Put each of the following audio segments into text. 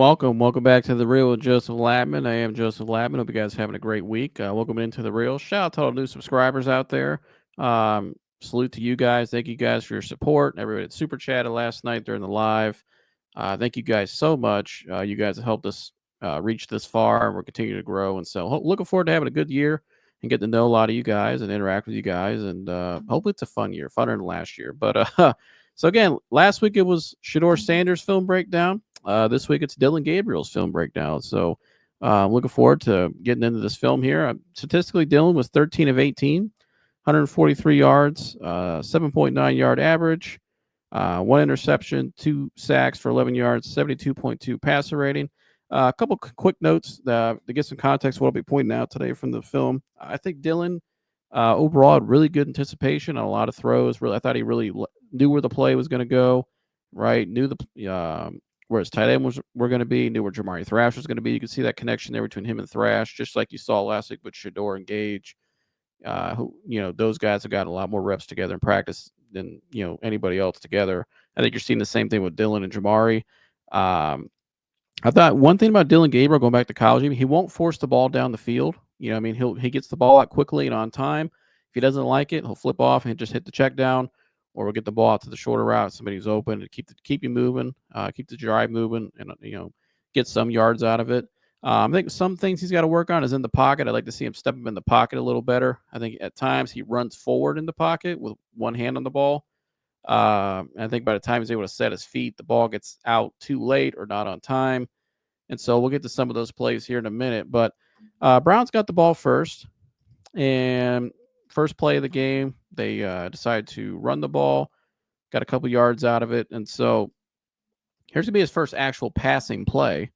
Welcome back to the Real with Joseph Latman. I am Joseph Latman. Hope you guys are having a great week. Welcome into the Real. Shout out to all the new subscribers out there. Salute to you guys. Thank you guys for your support. Everybody that super chatted last night during the live. Thank you guys so much. You guys have helped us reach this far, and we're continuing to grow. And so, looking forward to having a good year and getting to know a lot of you guys and interact with you guys. And hopefully, it's a fun year, funner than last year. But so again, last week it was Shador Sanders' film breakdown. This week it's Dillon Gabriel's film breakdown. So I'm looking forward to getting into this film here. Statistically, Dillon was 13 of 18, 143 yards, 7.9 yard average, one interception, 2 sacks for 11 yards, 72.2 passer rating. A couple quick notes to get some context. What I'll be pointing out today from the film. I think Dillon overall had really good anticipation on a lot of throws. Really, I thought he really knew where the play was going to go. Right, knew where his tight end were going to be, knew where Jamari Thrash was going to be. You can see that connection there between him and Thrash, just like you saw last week with Shador and Gage. Who those guys have gotten a lot more reps together in practice than anybody else together. I think you're seeing the same thing with Dillon and Jamari. I thought one thing about Dillon Gabriel going back to college, he won't force the ball down the field. He gets the ball out quickly and on time. If he doesn't like it, he'll flip off and just hit the check down, or we'll get the ball out to the shorter route. Somebody who's open to keep you moving, keep the drive moving, and get some yards out of it. I think some things he's got to work on is in the pocket. I'd like to see him step up in the pocket a little better. I think at times he runs forward in the pocket with one hand on the ball. I think by the time he's able to set his feet, the ball gets out too late or not on time. And so we'll get to some of those plays here in a minute. But Browns got the ball first. And first play of the game, they decided to run the ball, got a couple yards out of it. And so here's going to be his first actual passing play.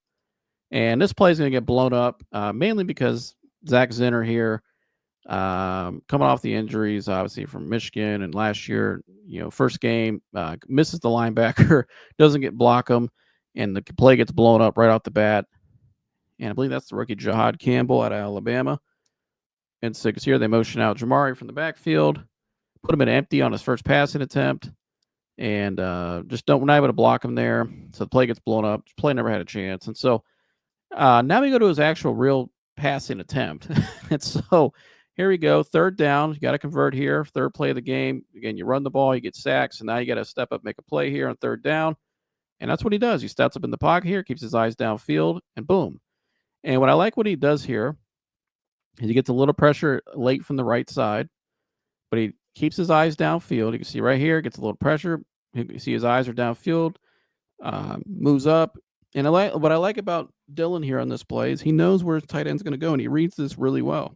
And this play is going to get blown up, mainly because Zach Zinner here, coming off the injuries, obviously from Michigan and last year, first game, misses the linebacker, doesn't block him, and the play gets blown up right off the bat. And I believe that's the rookie Jahad Campbell out of Alabama. And so here they motion out Jamari from the backfield, put him in empty on his first passing attempt, and just not able to block him there. So the play gets blown up. The play never had a chance. And so now we go to his actual real passing attempt. And so here we go. Third down. You got to convert here. Third play of the game. Again, you run the ball, you get sacked. So now you got to step up, make a play here on third down. And that's what he does. He steps up in the pocket here, keeps his eyes downfield, and boom. And what I like what he does here is he gets a little pressure late from the right side, but he keeps his eyes downfield. You can see right here, gets a little pressure. You can see his eyes are downfield, moves up. And what I like about Dillon here on this play is he knows where his tight end's going to go, and he reads this really well.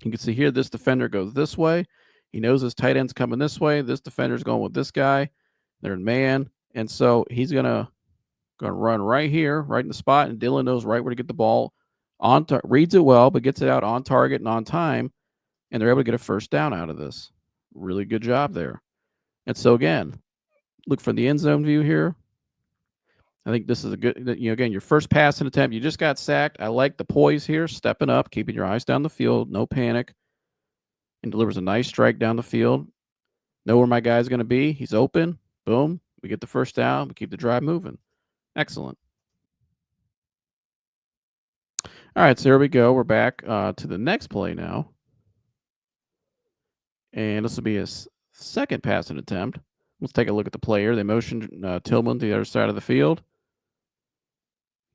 You can see here this defender goes this way. He knows his tight end's coming this way. This defender's going with this guy. They're in man. And so he's going to run right here, right in the spot, and Dillon knows right where to get the ball on. Reads it well, but gets it out on target and on time, and they're able to get a first down out of this. Really good job there. And so, again, look for the end zone view here. I think this is a good, again, your first passing attempt. You just got sacked. I like the poise here, stepping up, keeping your eyes down the field, no panic, and delivers a nice strike down the field. Know where my guy's going to be. He's open. Boom. We get the first down. We keep the drive moving. Excellent. All right, so here we go. We're back to the next play now. And this will be his second passing attempt. Let's take a look at the player. They motion Tillman to the other side of the field.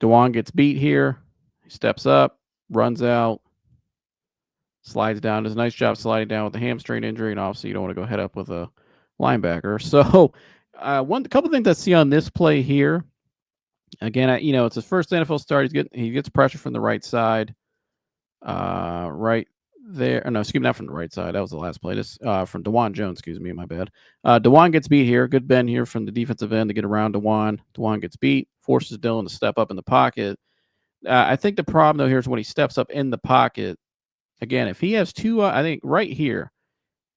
Dewan gets beat here. He steps up, runs out, slides down. Does a nice job sliding down with a hamstring injury, and obviously you don't want to go head up with a linebacker. So a couple things I see on this play here. Again, it's his first NFL start. He gets pressure from the right side, right there. No, excuse me, not from the right side. That was the last play. This from Dewan Jones. Excuse me, my bad. Dewan gets beat here. Good bend here from the defensive end to get around Dewan. Dewan gets beat, forces Dillon to step up in the pocket. I think the problem though here is when he steps up in the pocket. Again, if he has two, I think right here,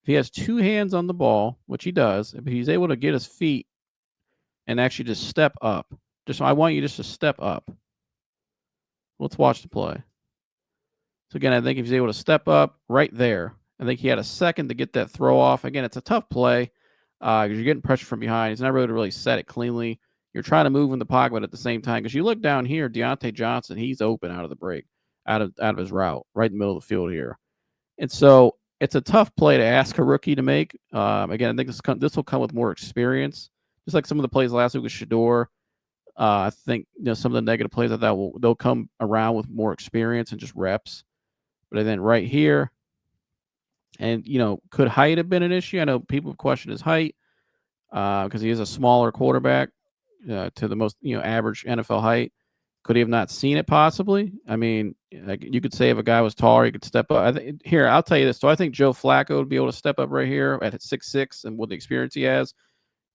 if he has two hands on the ball, which he does, if he's able to get his feet and actually just step up. I want you just to step up. Let's watch the play. So again, I think if he's able to step up right there, I think he had a second to get that throw off. Again, it's a tough play because you're getting pressure from behind. He's not really set it cleanly. you're trying to move in the pocket, but at the same time, because you look down here, Deontay Johnson, he's open out of the break, out of his route, right in the middle of the field here. And so it's a tough play to ask a rookie to make. Again, I think this will come with more experience, just like some of the plays last week with Shador. I think some of the negative plays I thought they'll come around with more experience and just reps. But then right here, and could height have been an issue? I know people question his height because he is a smaller quarterback to the most average NFL height. Could he have not seen it possibly? I mean, like you could say if a guy was taller, he could step up. Here, I'll tell you this. Do I think Joe Flacco would be able to step up right here at 6'6" and with the experience he has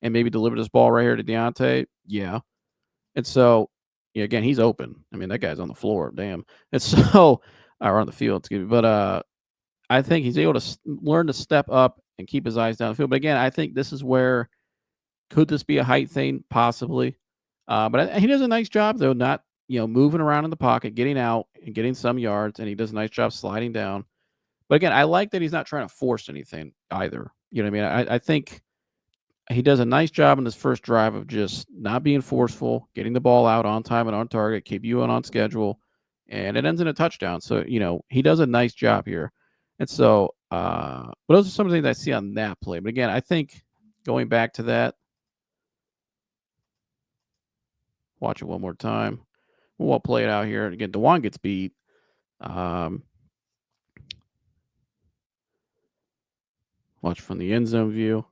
and maybe deliver this ball right here to Deontay? Yeah. And so, again, he's open. I mean, that guy's on the floor. Damn. And so, or on the field, excuse me. But I think he's able to learn to step up and keep his eyes down the field. But again, I think this is where could this be a height thing? Possibly. But he does a nice job, though, not moving around in the pocket, getting out and getting some yards, and he does a nice job sliding down. But again, I like that he's not trying to force anything either. You know what I mean? I think he does a nice job in this first drive of just not being forceful, getting the ball out on time and on target, keep you on schedule, and it ends in a touchdown. So, he does a nice job here. And so, but those are some of the things I see on that play. But again, I think going back to that, watch it one more time. We'll play it out here. Again, DeJuan gets beat. Watch from the end zone view.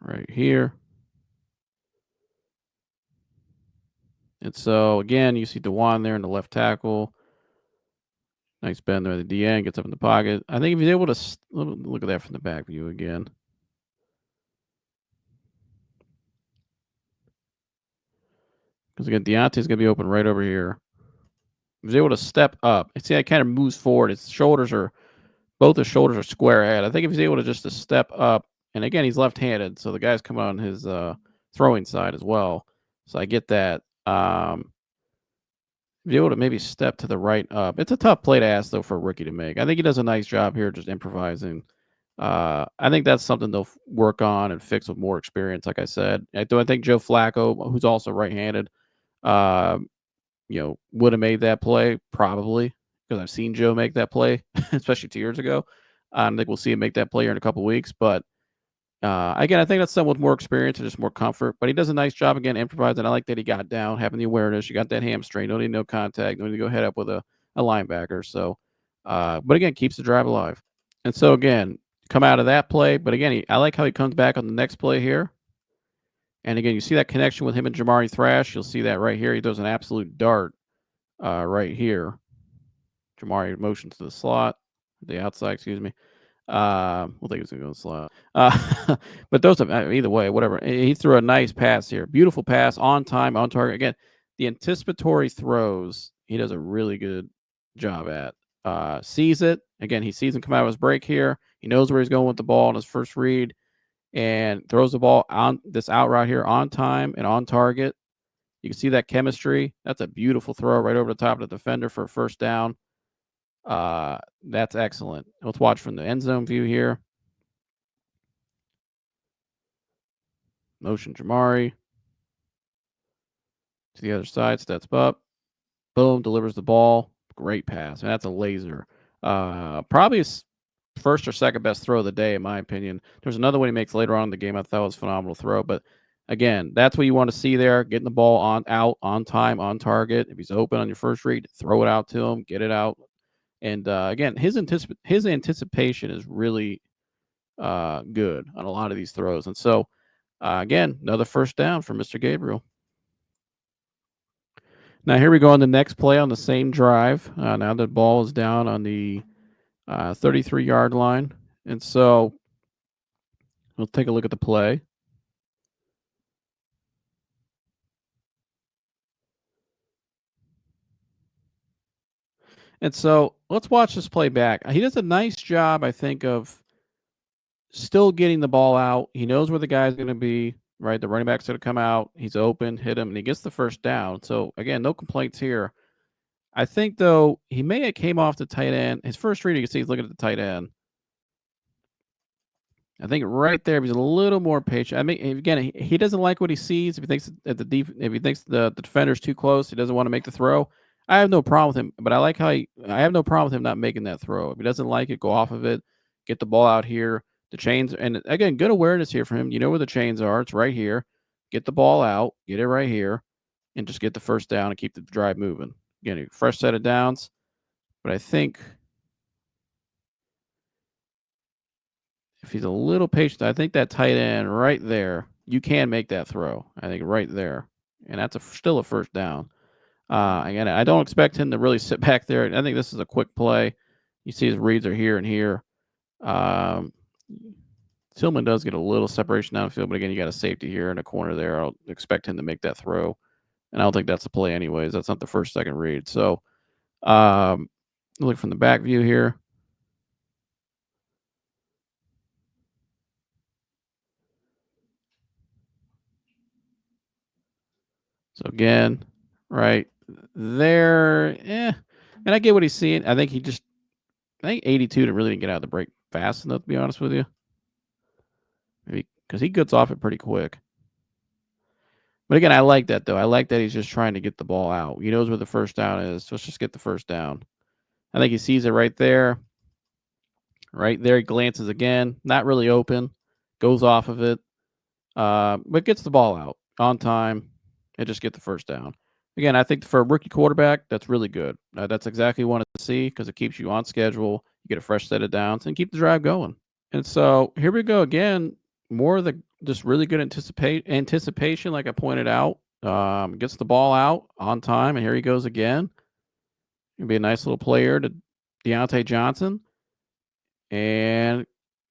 Right here. And so, again, you see DeJuan there in the left tackle. Nice bend there at the end. Gets up in the pocket. I think if he's able to look at that from the back view again. Because, again, Deontay's going to be open right over here. If he's able to step up. See, it kind of moves forward. Both his shoulders are square ahead. I think if he's able to just to step up, and again, he's left-handed, so the guy's coming on his throwing side as well. So I get that. Be able to maybe step to the right up. It's a tough play to ask, though, for a rookie to make. I think he does a nice job here just improvising. I think that's something they'll work on and fix with more experience, like I said. I think Joe Flacco, who's also right-handed, would have made that play? Probably, because I've seen Joe make that play, especially 2 years ago. I think we'll see him make that play here in a couple weeks. But again, I think that's someone with more experience and just more comfort. But he does a nice job, again, improvising. I like that he got down, having the awareness. You got that hamstring. Don't need no contact. Don't need to go head up with a linebacker. So, but again, keeps the drive alive. And so, again, come out of that play. But again, I like how he comes back on the next play here. And again, you see that connection with him and Jamari Thrash. You'll see that right here. He does an absolute dart right here. Jamari motions to the slot, the outside, excuse me. We'll think it's going to go to the slot. But either way, whatever. He threw a nice pass here. Beautiful pass, on time, on target. Again, the anticipatory throws, he does a really good job at. Sees it. Again, he sees him come out of his break here. He knows where he's going with the ball in his first read and throws the ball on this out route here on time and on target. You can see that chemistry. That's a beautiful throw right over the top of the defender for a first down. That's excellent. Let's watch from the end zone view here. Motion Jamari to the other side, steps up, boom, delivers the ball. Great pass. And that's a laser. Probably his first or second best throw of the day, in my opinion. There's another one he makes later on in the game I thought was a phenomenal throw. But again, that's what you want to see there. Getting the ball out on time, on target. If he's open on your first read, throw it out to him, get it out. And again, his anticipation is really good on a lot of these throws. And so, again, another first down for Mr. Gabriel. Now, here we go on the next play on the same drive. Now the ball is down on the 33-yard line. And so we'll take a look at the play. And so let's watch this play back. He does a nice job, I think, of still getting the ball out. He knows where the guy's going to be, right? The running back's going to come out. He's open, hit him, and he gets the first down. So, again, no complaints here. I think, though, he may have came off the tight end. His first read, you can see he's looking at the tight end. I think right there, if he's a little more patient. I mean, again, he doesn't like what he sees. If he thinks that if he thinks the defender's too close, he doesn't want to make the throw. I have no problem with him, but I like how I have no problem with him not making that throw. If he doesn't like it, go off of it, get the ball out here. The chains, and again, good awareness here for him. You know where the chains are. It's right here. Get the ball out, get it right here, and just get the first down and keep the drive moving. Again, a fresh set of downs. But I think if he's a little patient, I think that tight end right there, you can make that throw. I think right there, and that's still a first down. Again, I don't expect him to really sit back there. I think this is a quick play. You see his reads are here and here. Tillman does get a little separation downfield, but again, you got a safety here in a corner there. I'll expect him to make that throw, and I don't think that's a play anyways. That's not the first, second read. So, look from the back view here. So again, right there, and I get what he's seeing. I think 82 to really didn't get out of the break fast enough, to be honest with you. Maybe because he gets off it pretty quick. But again, I like that though. I like that he's just trying to get the ball out. He knows where the first down is. So let's just get the first down. I think he sees it right there. Right there, he glances again. Not really open. Goes off of it. But gets the ball out on time and just get the first down. Again, I think for a rookie quarterback, that's really good. That's exactly what I want to see because it keeps you on schedule. You get a fresh set of downs and keep the drive going. And so here we go again. More of the just really good anticipation, like I pointed out. Gets the ball out on time, and here he goes again. Gonna be a nice little player to Deontay Johnson. And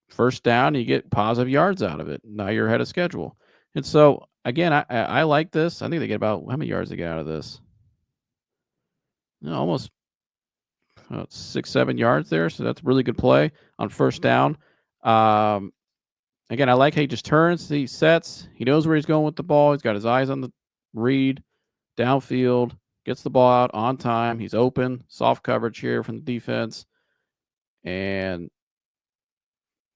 first down, you get positive yards out of it. Now you're ahead of schedule. And so again, I like this. I think they get about how many yards they get out of this? Almost 6, 7 yards there. So that's a really good play on first down. Again, I like how he just turns, he sets, he knows where he's going with the ball. He's got his eyes on the read, downfield, gets the ball out on time. He's open, soft coverage here from the defense. And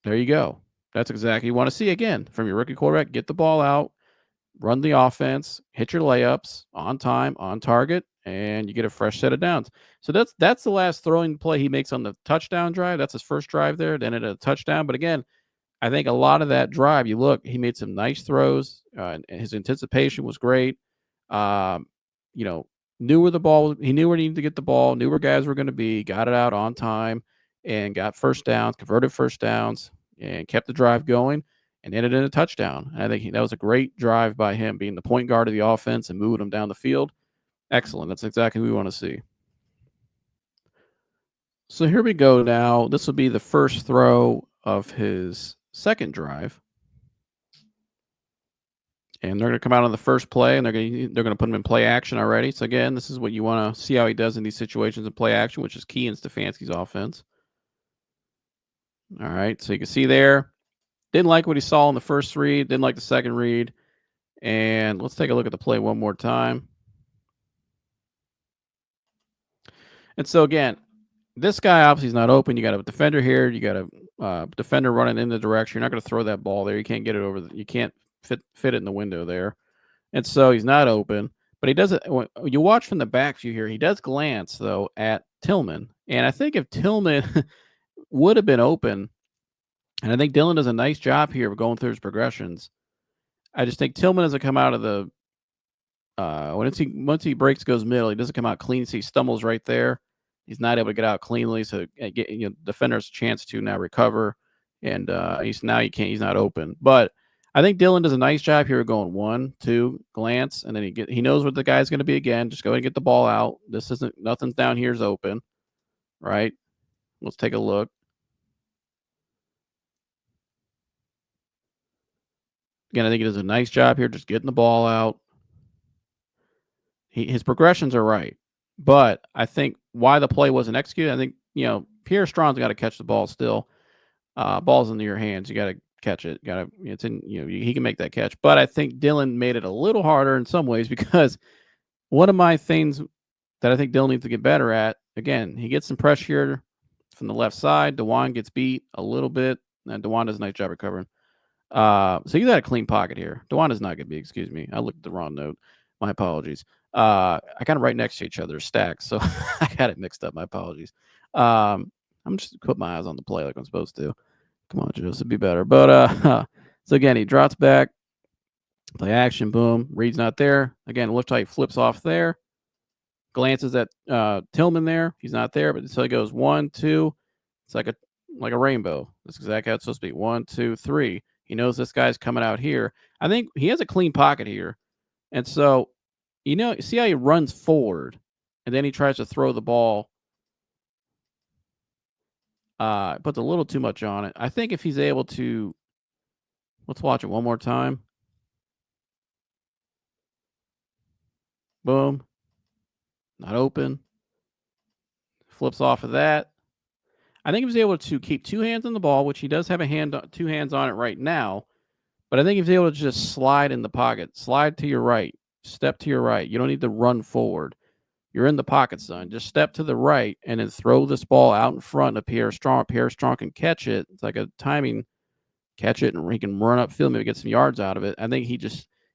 there you go. That's exactly you want to see again from your rookie quarterback. Get the ball out, run the offense, hit your layups on time, on target, and you get a fresh set of downs. So that's the last throwing play he makes on the touchdown drive. That's his first drive there. Then it a touchdown. But again, I think a lot of that drive, you look, he made some nice throws. And his anticipation was great. Knew where the ball, he knew where he needed to get the ball, knew where guys were going to be, got it out on time, and got first downs, converted first downs, and kept the drive going, and ended in a touchdown. And I think that was a great drive by him, being the point guard of the offense and moving them down the field. Excellent. That's exactly what we want to see. So here we go now. This will be the first throw of his second drive. And they're going to come out on the first play, and they're going to put him in play action already. So again, this is what you want to see how he does in these situations in play action, which is key in Stefanski's offense. All right, so you can see there, didn't like what he saw in the first read, didn't like the second read. And let's take a look at the play one more time. And so again, this guy obviously is not open. You got a defender here. You got a defender running in the direction. You're not going to throw that ball there. You can't get it over. You can't fit it in the window there. And so he's not open. But he does it. When you watch from the back view here, he does glance though at Tillman. And I think if Tillman would have been open, and I think Dillon does a nice job here of going through his progressions. I just think Tillman doesn't come out of the once he breaks, goes middle, he doesn't come out clean. So he stumbles right there. He's not able to get out cleanly. So defender's a chance to now recover, and he's not open. But I think Dillon does a nice job here of going 1, 2, glance, and then he knows what the guy's going to be again. Just go ahead and get the ball out. Nothing's down here is open, right? Let's take a look. Again, I think he does a nice job here just getting the ball out. His progressions are right. But I think why the play wasn't executed, I think, Pierre Strong's got to catch the ball still. Ball's into your hands. You got to catch it. He can make that catch. But I think Dillon made it a little harder in some ways because one of my things that I think Dillon needs to get better at, again, he gets some pressure from the left side. DeJuan gets beat a little bit And Dewan does a nice job recovering. So he's got a clean pocket here. Dewan is not going to be, excuse me. I looked at the wrong note. My apologies. I got them right next to each other, stacked. So I got it mixed up. My apologies. I'm just put my eyes on the play like I'm supposed to. Come on, Joseph, be better. But so again, he drops back, play action, boom. Reed's not there. Again, it looks like he flips off there, glances at Tillman there. He's not there, but so he goes 1, 2. It's like a rainbow. That's exactly how it's supposed to be. 1, 2, 3. He knows this guy's coming out here. I think he has a clean pocket here, and so see how he runs forward, and then he tries to throw the ball. Puts a little too much on it. I think if he's able to, let's watch it one more time. Boom. Not open. Flips off of that. I think he was able to keep 2 hands on the ball, which he does have 2 hands on it right now. But I think he was able to just slide in the pocket. Slide to your right. Step to your right. You don't need to run forward. You're in the pocket, son. Just step to the right and then throw this ball out in front of Pierre Strong. Pierre Strong can catch it. It's like a timing catch it, and he can run upfield, maybe get some yards out of it. I think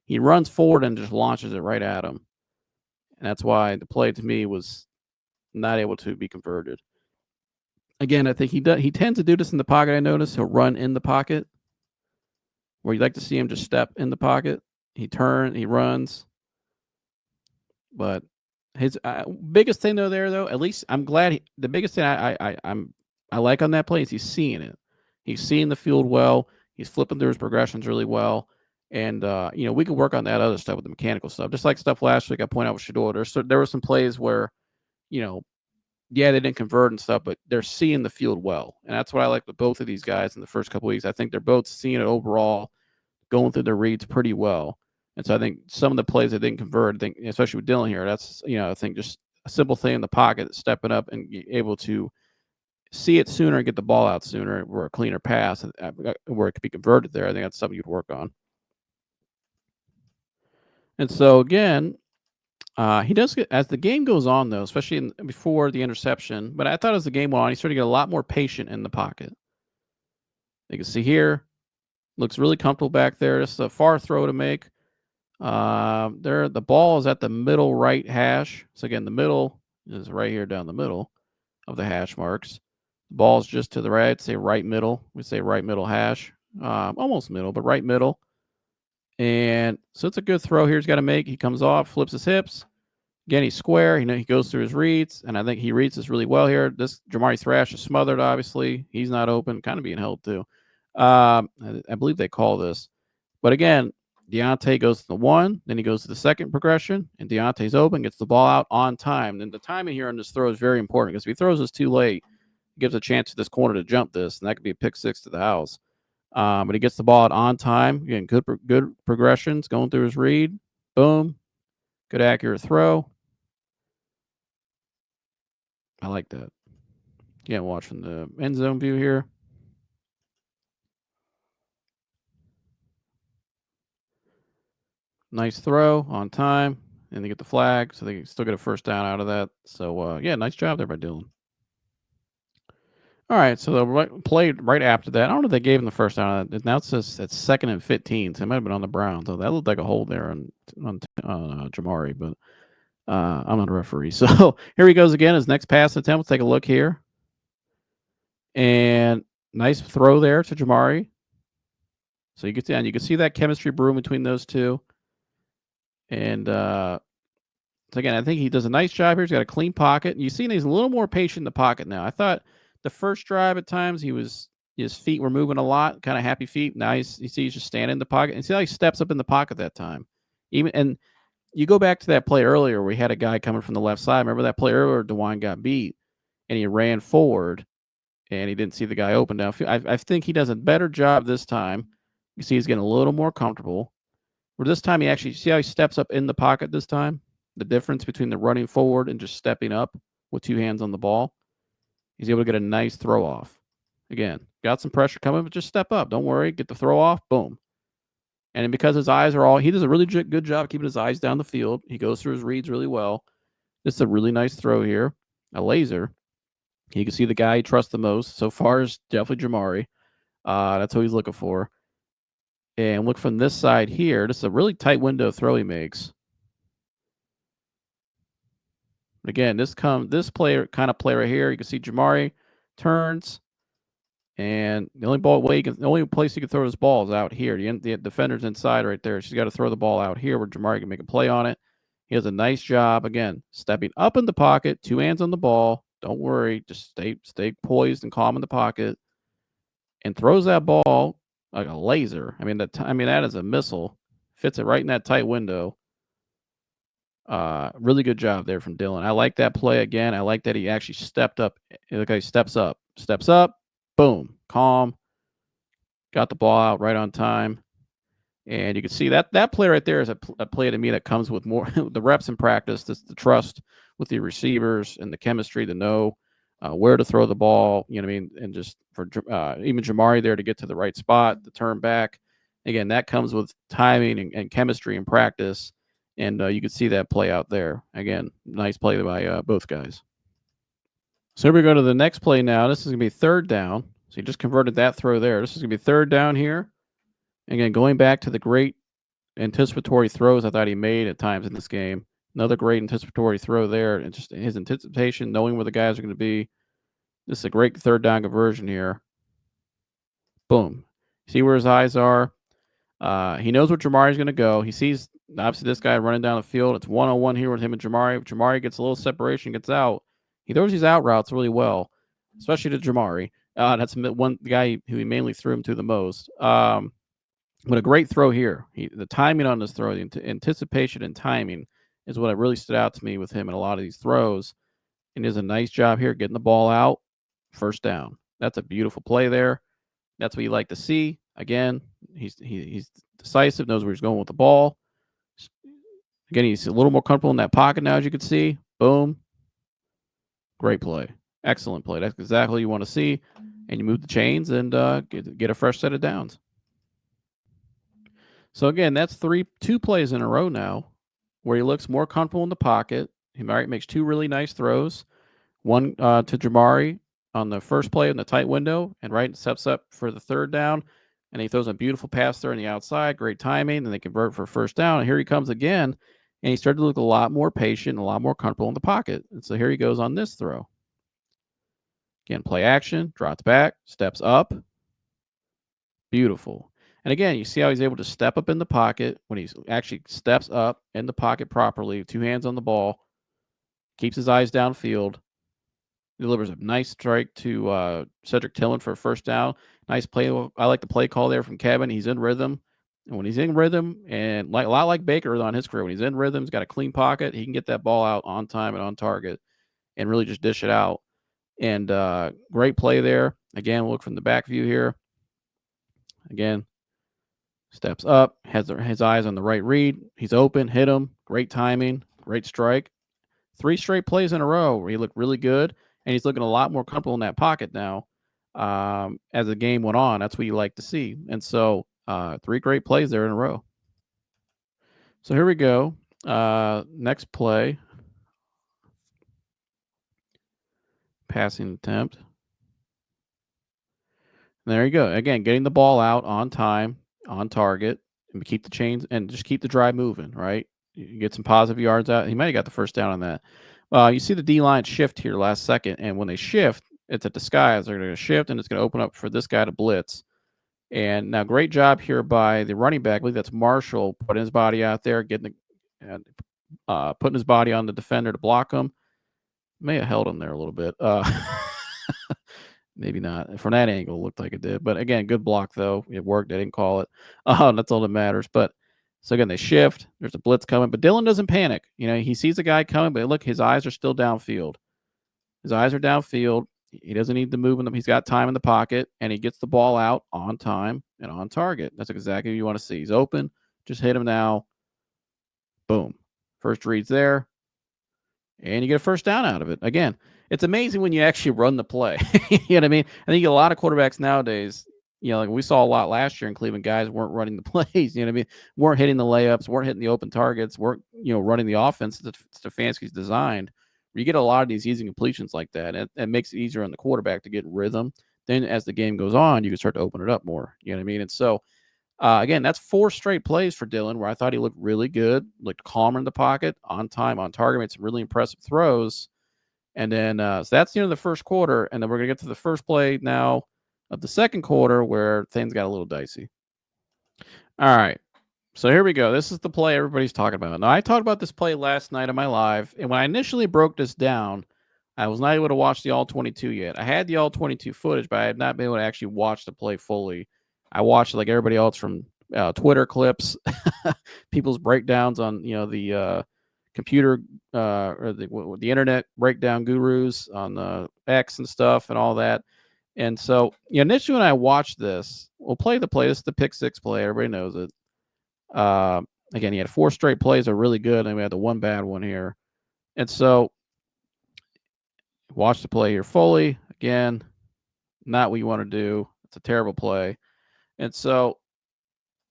he runs forward and just launches it right at him. And that's why the play to me was not able to be converted. Again, I think he tends to do this in the pocket. I notice he'll run in the pocket, where you like to see him just step in the pocket. He runs. But his biggest thing though, at least I'm glad the biggest thing I like on that play is he's seeing it. He's seeing the field well. He's flipping through his progressions really well. And we can work on that other stuff with the mechanical stuff. Just like stuff last week I pointed out with Shador. There were some plays where, they didn't convert and stuff, but they're seeing the field well. And that's what I like with both of these guys in the first couple of weeks. I think they're both seeing it overall, going through their reads pretty well. And so I think some of the plays that didn't convert, I think, especially with Dillon here, that's, I think just a simple thing in the pocket, stepping up and able to see it sooner and get the ball out sooner, or a cleaner pass where it could be converted there. I think that's something you'd work on. And so again, he does get, as the game goes on though, especially before the interception, but I thought as the game went on, he started to get a lot more patient in the pocket. You can see here, looks really comfortable back there. It's a far throw to make. The ball is at the middle right hash. So again, the middle is right here down the middle of the hash marks. The ball's just to the right, say right middle. We say right middle hash. Almost middle, but right middle. And so it's a good throw here he's got to make. He comes off, flips his hips. Again, he's square. He goes through his reads, and I think he reads this really well here. This Jamari Thrash is smothered, obviously. He's not open, kind of being held too. I believe they call this. But again, Deontay goes to the 1, then he goes to the second progression, and Deontay's open, gets the ball out on time. And the timing here on this throw is very important, because if he throws this too late, it gives a chance to this corner to jump this, and that could be a pick 6 to the house. But he gets the ball out on time. Again, good progressions, going through his read. Boom. Good accurate throw. I like that. Again, watching the end zone view here. Nice throw on time, and they get the flag, so they still get a first down out of that. So, nice job there by Dillon. All right, so the play right after that, I don't know if they gave him the first down. Now it says it's 2nd and 15, so it might have been on the Browns. So that looked like a hold there on Jamari, but I'm not a referee. So here he goes again, his next pass attempt. Let's take a look here. And nice throw there to Jamari. So you can see that chemistry brewing between those two. And so again, I think he does a nice job here. He's got a clean pocket. And you see he's a little more patient in the pocket now. I thought the first drive at times his feet were moving a lot, kind of happy feet. Now he's just standing in the pocket. And see how he steps up in the pocket that time. And you go back to that play earlier where we had a guy coming from the left side. Remember that play earlier, DeWine got beat and he ran forward and he didn't see the guy open down. I think he does a better job this time. You see he's getting a little more comfortable. Where this time he actually, see how he steps up in the pocket this time? The difference between the running forward and just stepping up with 2 hands on the ball. He's able to get a nice throw off. Again, got some pressure coming, but just step up. Don't worry. Get the throw off. Boom. And because his eyes are he does a really good job keeping his eyes down the field. He goes through his reads really well. This is a really nice throw here. A laser. You can see the guy he trusts the most so far is definitely Jamari. That's what he's looking for. And look from this side here. This is a really tight window throw he makes. Again, this player kind of play right here. You can see Jamari turns, and the only place he can throw his ball is out here. The defender's inside right there. She's got to throw the ball out here where Jamari can make a play on it. He does a nice job again, stepping up in the pocket, 2 hands on the ball. Don't worry, just stay poised and calm in the pocket, and throws that ball like a laser. I mean that is a missile. Fits it right in that tight window. Really good job there from Dillon. I like that play again. I like that he actually stepped up. Look how he steps up, boom, calm, got the ball out right on time. And you can see that play right there is a play to me that comes with more the reps in practice, the trust with the receivers and the chemistry to know where to throw the ball. You know what I mean? And just for even Jamari there to get to the right spot, the turn back. Again, that comes with timing and chemistry and practice. And you can see that play out there. Again, nice play by both guys. So here we go to the next play now. This is going to be 3rd down. So you just converted that throw there. This is going to be 3rd down here. Again, going back to the great anticipatory throws I thought he made at times in this game. Another great anticipatory throw there. And just his anticipation, knowing where the guys are going to be. This is a great 3rd down conversion here. Boom. See where his eyes are. He knows where Jamari's going to go. He sees, obviously, this guy running down the field. It's 1-on-1 here with him and Jamari. If Jamari gets a little separation, gets out. He throws these out routes really well, especially to Jamari. That's one guy who he mainly threw him to the most. But a great throw here. The timing on this throw, the anticipation and timing is what really stood out to me with him in a lot of these throws. And he does a nice job here getting the ball out. 1st down. That's a beautiful play there. That's what you like to see. Again, he's decisive, knows where he's going with the ball. Again, he's a little more comfortable in that pocket now, as you can see. Boom. Great play. Excellent play. That's exactly what you want to see. And you move the chains and get a fresh set of downs. So again, that's 2 plays in a row now where he looks more comfortable in the pocket. He makes 2 really nice throws. One to Jamari on the first play in the tight window, and right steps up for the 3rd down, and he throws a beautiful pass there on the outside. Great timing, and they convert for 1st down. And here he comes again, and he started to look a lot more patient and a lot more comfortable in the pocket. And so here he goes on this throw. Again, play action, drops back, steps up. Beautiful. And again, you see how he's able to step up in the pocket when he actually steps up in the pocket properly, 2 hands on the ball, keeps his eyes downfield, delivers a nice strike to Cedric Tillman for a 1st down. Nice play. I like the play call there from Kevin. He's in rhythm. And when he's in rhythm, and a lot like Baker on his career, when he's in rhythm, he's got a clean pocket. He can get that ball out on time and on target and really just dish it out. And great play there. Again, look from the back view here. Again, steps up, has his eyes on the right read. He's open, hit him. Great timing, great strike. 3 straight plays in a row where he looked really good, and he's looking a lot more comfortable in that pocket now as the game went on. That's what you like to see. And so 3 great plays there in a row. So here we go. Next play. Passing attempt. And there you go. Again, getting the ball out on time, on target, and keep the chains and just keep the drive moving, right? You get some positive yards out. He might have got the 1st down on that. You see the D-line shift here last second, and when they shift, it's a disguise. They're going to shift, and it's going to open up for this guy to blitz. And now, great job here by the running back. I believe that's Marshall, putting his body out there, putting his body on the defender to block him. May have held him there a little bit. Maybe not. From that angle, it looked like it did. But again, good block, though. It worked. They didn't call it. That's all that matters. But so again, they shift. There's a blitz coming. But Dillon doesn't panic. He sees the guy coming, but look, his eyes are still downfield. His eyes are downfield. He doesn't need to move them. He's got time in the pocket, and he gets the ball out on time and on target. That's exactly what you want to see. He's open. Just hit him now. Boom. First read's there. And you get a 1st down out of it. Again, it's amazing when you actually run the play. You know what I mean? I think a lot of quarterbacks nowadays, like we saw a lot last year in Cleveland, guys weren't running the plays. You know what I mean? Weren't hitting the layups, weren't hitting the open targets, weren't, running the offense that Stefanski's designed. You get a lot of these easy completions like that. And it makes it easier on the quarterback to get rhythm, then as the game goes on, you can start to open it up more. You know what I mean? And so again, that's 4 straight plays for Dillon where I thought he looked really good, looked calmer in the pocket, on time, on target, made some really impressive throws. And then so that's the end of the first quarter, and then we're gonna get to the first play now of the second quarter where things got a little dicey. All right. So here we go. This is the play everybody's talking about. Now, I talked about this play last night on my live, and when I initially broke this down, I was not able to watch the all 22 yet. I had the all 22 footage, but I had not been able to actually watch the play fully. I watched like everybody else from Twitter clips, people's breakdowns on the computer or the internet breakdown gurus on X and stuff and all that. And so initially when I watched this, we'll play the play. This is the pick six play. Everybody knows it. Again, he had 4 straight plays that are really good, and we had the one bad one here. And so, watch the play here fully. Again, not what you want to do. It's a terrible play. And so,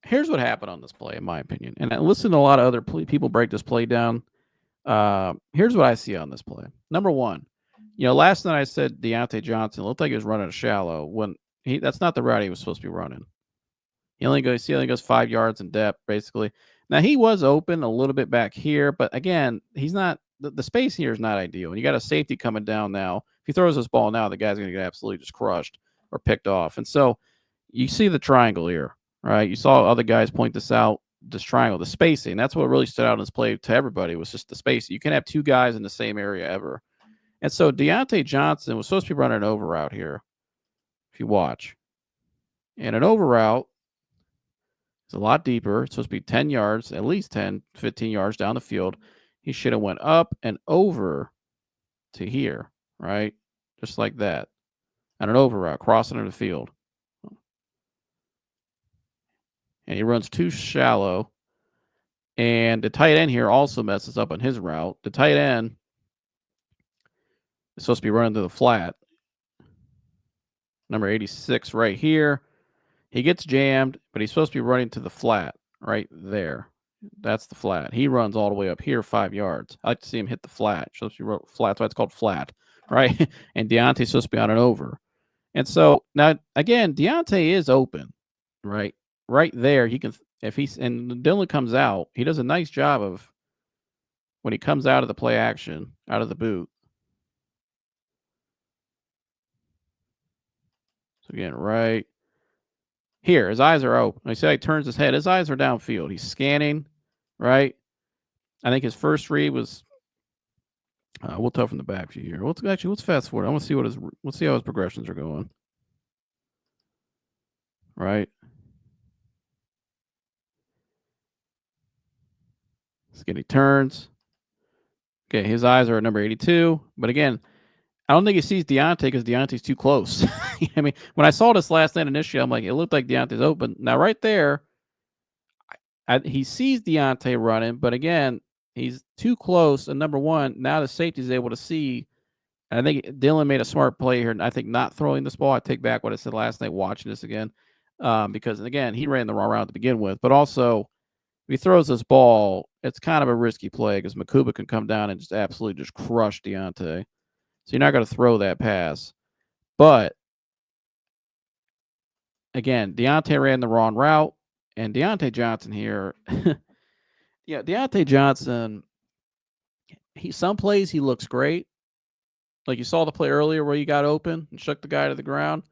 here's what happened on this play, in my opinion. And I listened to a lot of other people break this play down. Here's what I see on this play. Number one, last night I said Dillon Johnson looked like he was running a shallow when that's not the route he was supposed to be running. He only goes 5 yards in depth, basically. Now, he was open a little bit back here, but again, he's not the space here is not ideal. And you got a safety coming down now. If he throws this ball now, the guy's going to get absolutely just crushed or picked off. And so you see the triangle here, right? You saw other guys point this out, this triangle, the spacing. That's what really stood out in this play to everybody was just the spacing. You can't have 2 guys in the same area ever. And so Dillon Johnson was supposed to be running an over route here, if you watch. And an over route, it's a lot deeper. It's supposed to be 10 yards, at least 10, 15 yards down the field. He should have went up and over to here, right? Just like that. And an over route, crossing the field. And he runs too shallow. And the tight end here also messes up on his route. The tight end is supposed to be running to the flat. Number 86 right here. He gets jammed, but he's supposed to be running to the flat right there. That's the flat. He runs all the way up here 5 yards. I like to see him hit the flat. Supposed to be flat. That's why it's called flat, right? And Deontay's supposed to be on an over. And so now, again, Deontay is open, right? Right there. He can, and Dillon comes out, he does a nice job of when he comes out of the play action, out of the boot. So again, right here, his eyes are open. I see how he turns his head. His eyes are downfield. He's scanning, right? I think his first read was. We'll tell from the back view here. Let's fast forward. I want to see let's see how his progressions are going. Right. Skinny turns. Okay, his eyes are at number 82. But again, I don't think he sees Deontay because Deontay's too close. I mean, when I saw this last night initially, I'm like, it looked like Deontay's open. Now, right there, he sees Deontay running, but again, he's too close. And number one, now the safety's able to see. And I think Dillon made a smart play here. And I think not throwing this ball, I take back what I said last night watching this again. Because, again, he ran the wrong route to begin with. But also, if he throws this ball, it's kind of a risky play because Makuba can come down and just absolutely just crush Deontay. So you're not going to throw that pass. But, again, Deontay ran the wrong route. And Dillon Johnson here, Dillon Johnson, some plays he looks great. Like you saw the play earlier where he got open and shook the guy to the ground.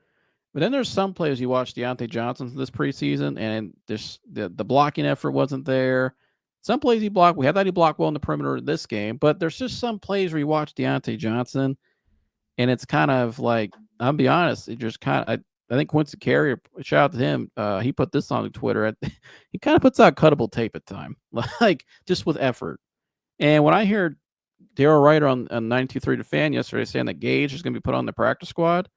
But then there's some plays you watch Dillon Johnson this preseason, and the blocking effort wasn't there. Some plays he blocked. We had that he blocked well in the perimeter this game, but there's just some plays where you watch Dillon Johnson, and it's kind of like, I'll be honest, it just kind of, I think Quincy Carrier, shout out to him, he put this on Twitter. He kind of puts out cuttable tape at time, like just with effort. And when I heard Daryl Ryder on 92.3 The Fan yesterday saying that Gage is going to be put on the practice squad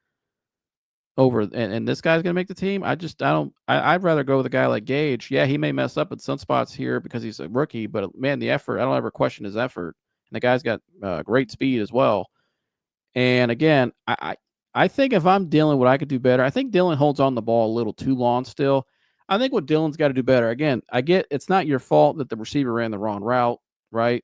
and this guy's going to make the team, I'd rather go with a guy like Gage. Yeah, he may mess up at some spots here because he's a rookie, but man, the effort, I don't ever question his effort. And the guy's got great speed as well. And again, I think if I'm Dillon, what I could do better, I think Dillon holds on the ball a little too long still. I think what Dillon's got to do better, again, I get it's not your fault that the receiver ran the wrong route, right?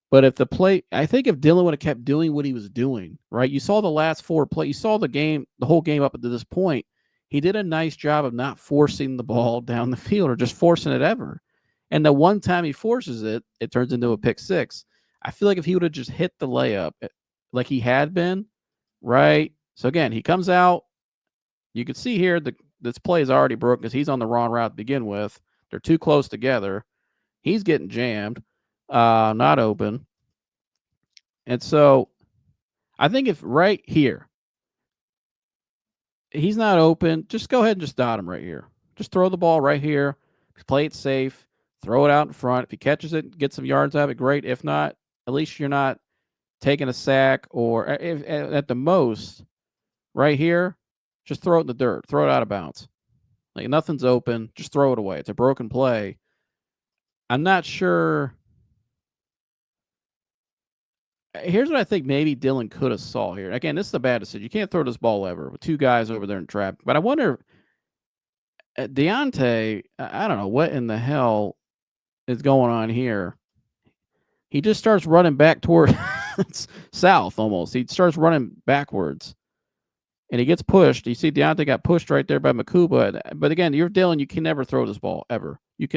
But if the play, I think if Dillon would have kept doing what he was doing, right? You saw the last 4 plays, you saw the game, the whole game up to this point. He did a nice job of not forcing the ball down the field or just forcing it ever. And the one time he forces it, it turns into a pick six. I feel like if he would have just hit the layup like he had been, right? So again, he comes out. You can see here this play is already broken because he's on the wrong route to begin with. They're too close together. He's getting jammed, not open. And so I think if right here, he's not open, just go ahead and just dot him right here. Just throw the ball right here. Play it safe. Throw it out in front. If he catches it, get some yards out of it, great. If not, at least you're not taking a sack or if, at the most, right here, just throw it in the dirt. Throw it out of bounds. Like nothing's open. Just throw it away. It's a broken play. I'm not sure. Here's what I think maybe Dillon could have saw here. Again, this is a bad decision. You can't throw this ball ever with 2 guys over there in traffic. But I wonder, Deontay, I don't know what in the hell is going on here. He just starts running back toward south almost. He starts running backwards. And he gets pushed. You see Deontay got pushed right there by Makuba. But again, you're Dillon, you can never throw this ball ever. You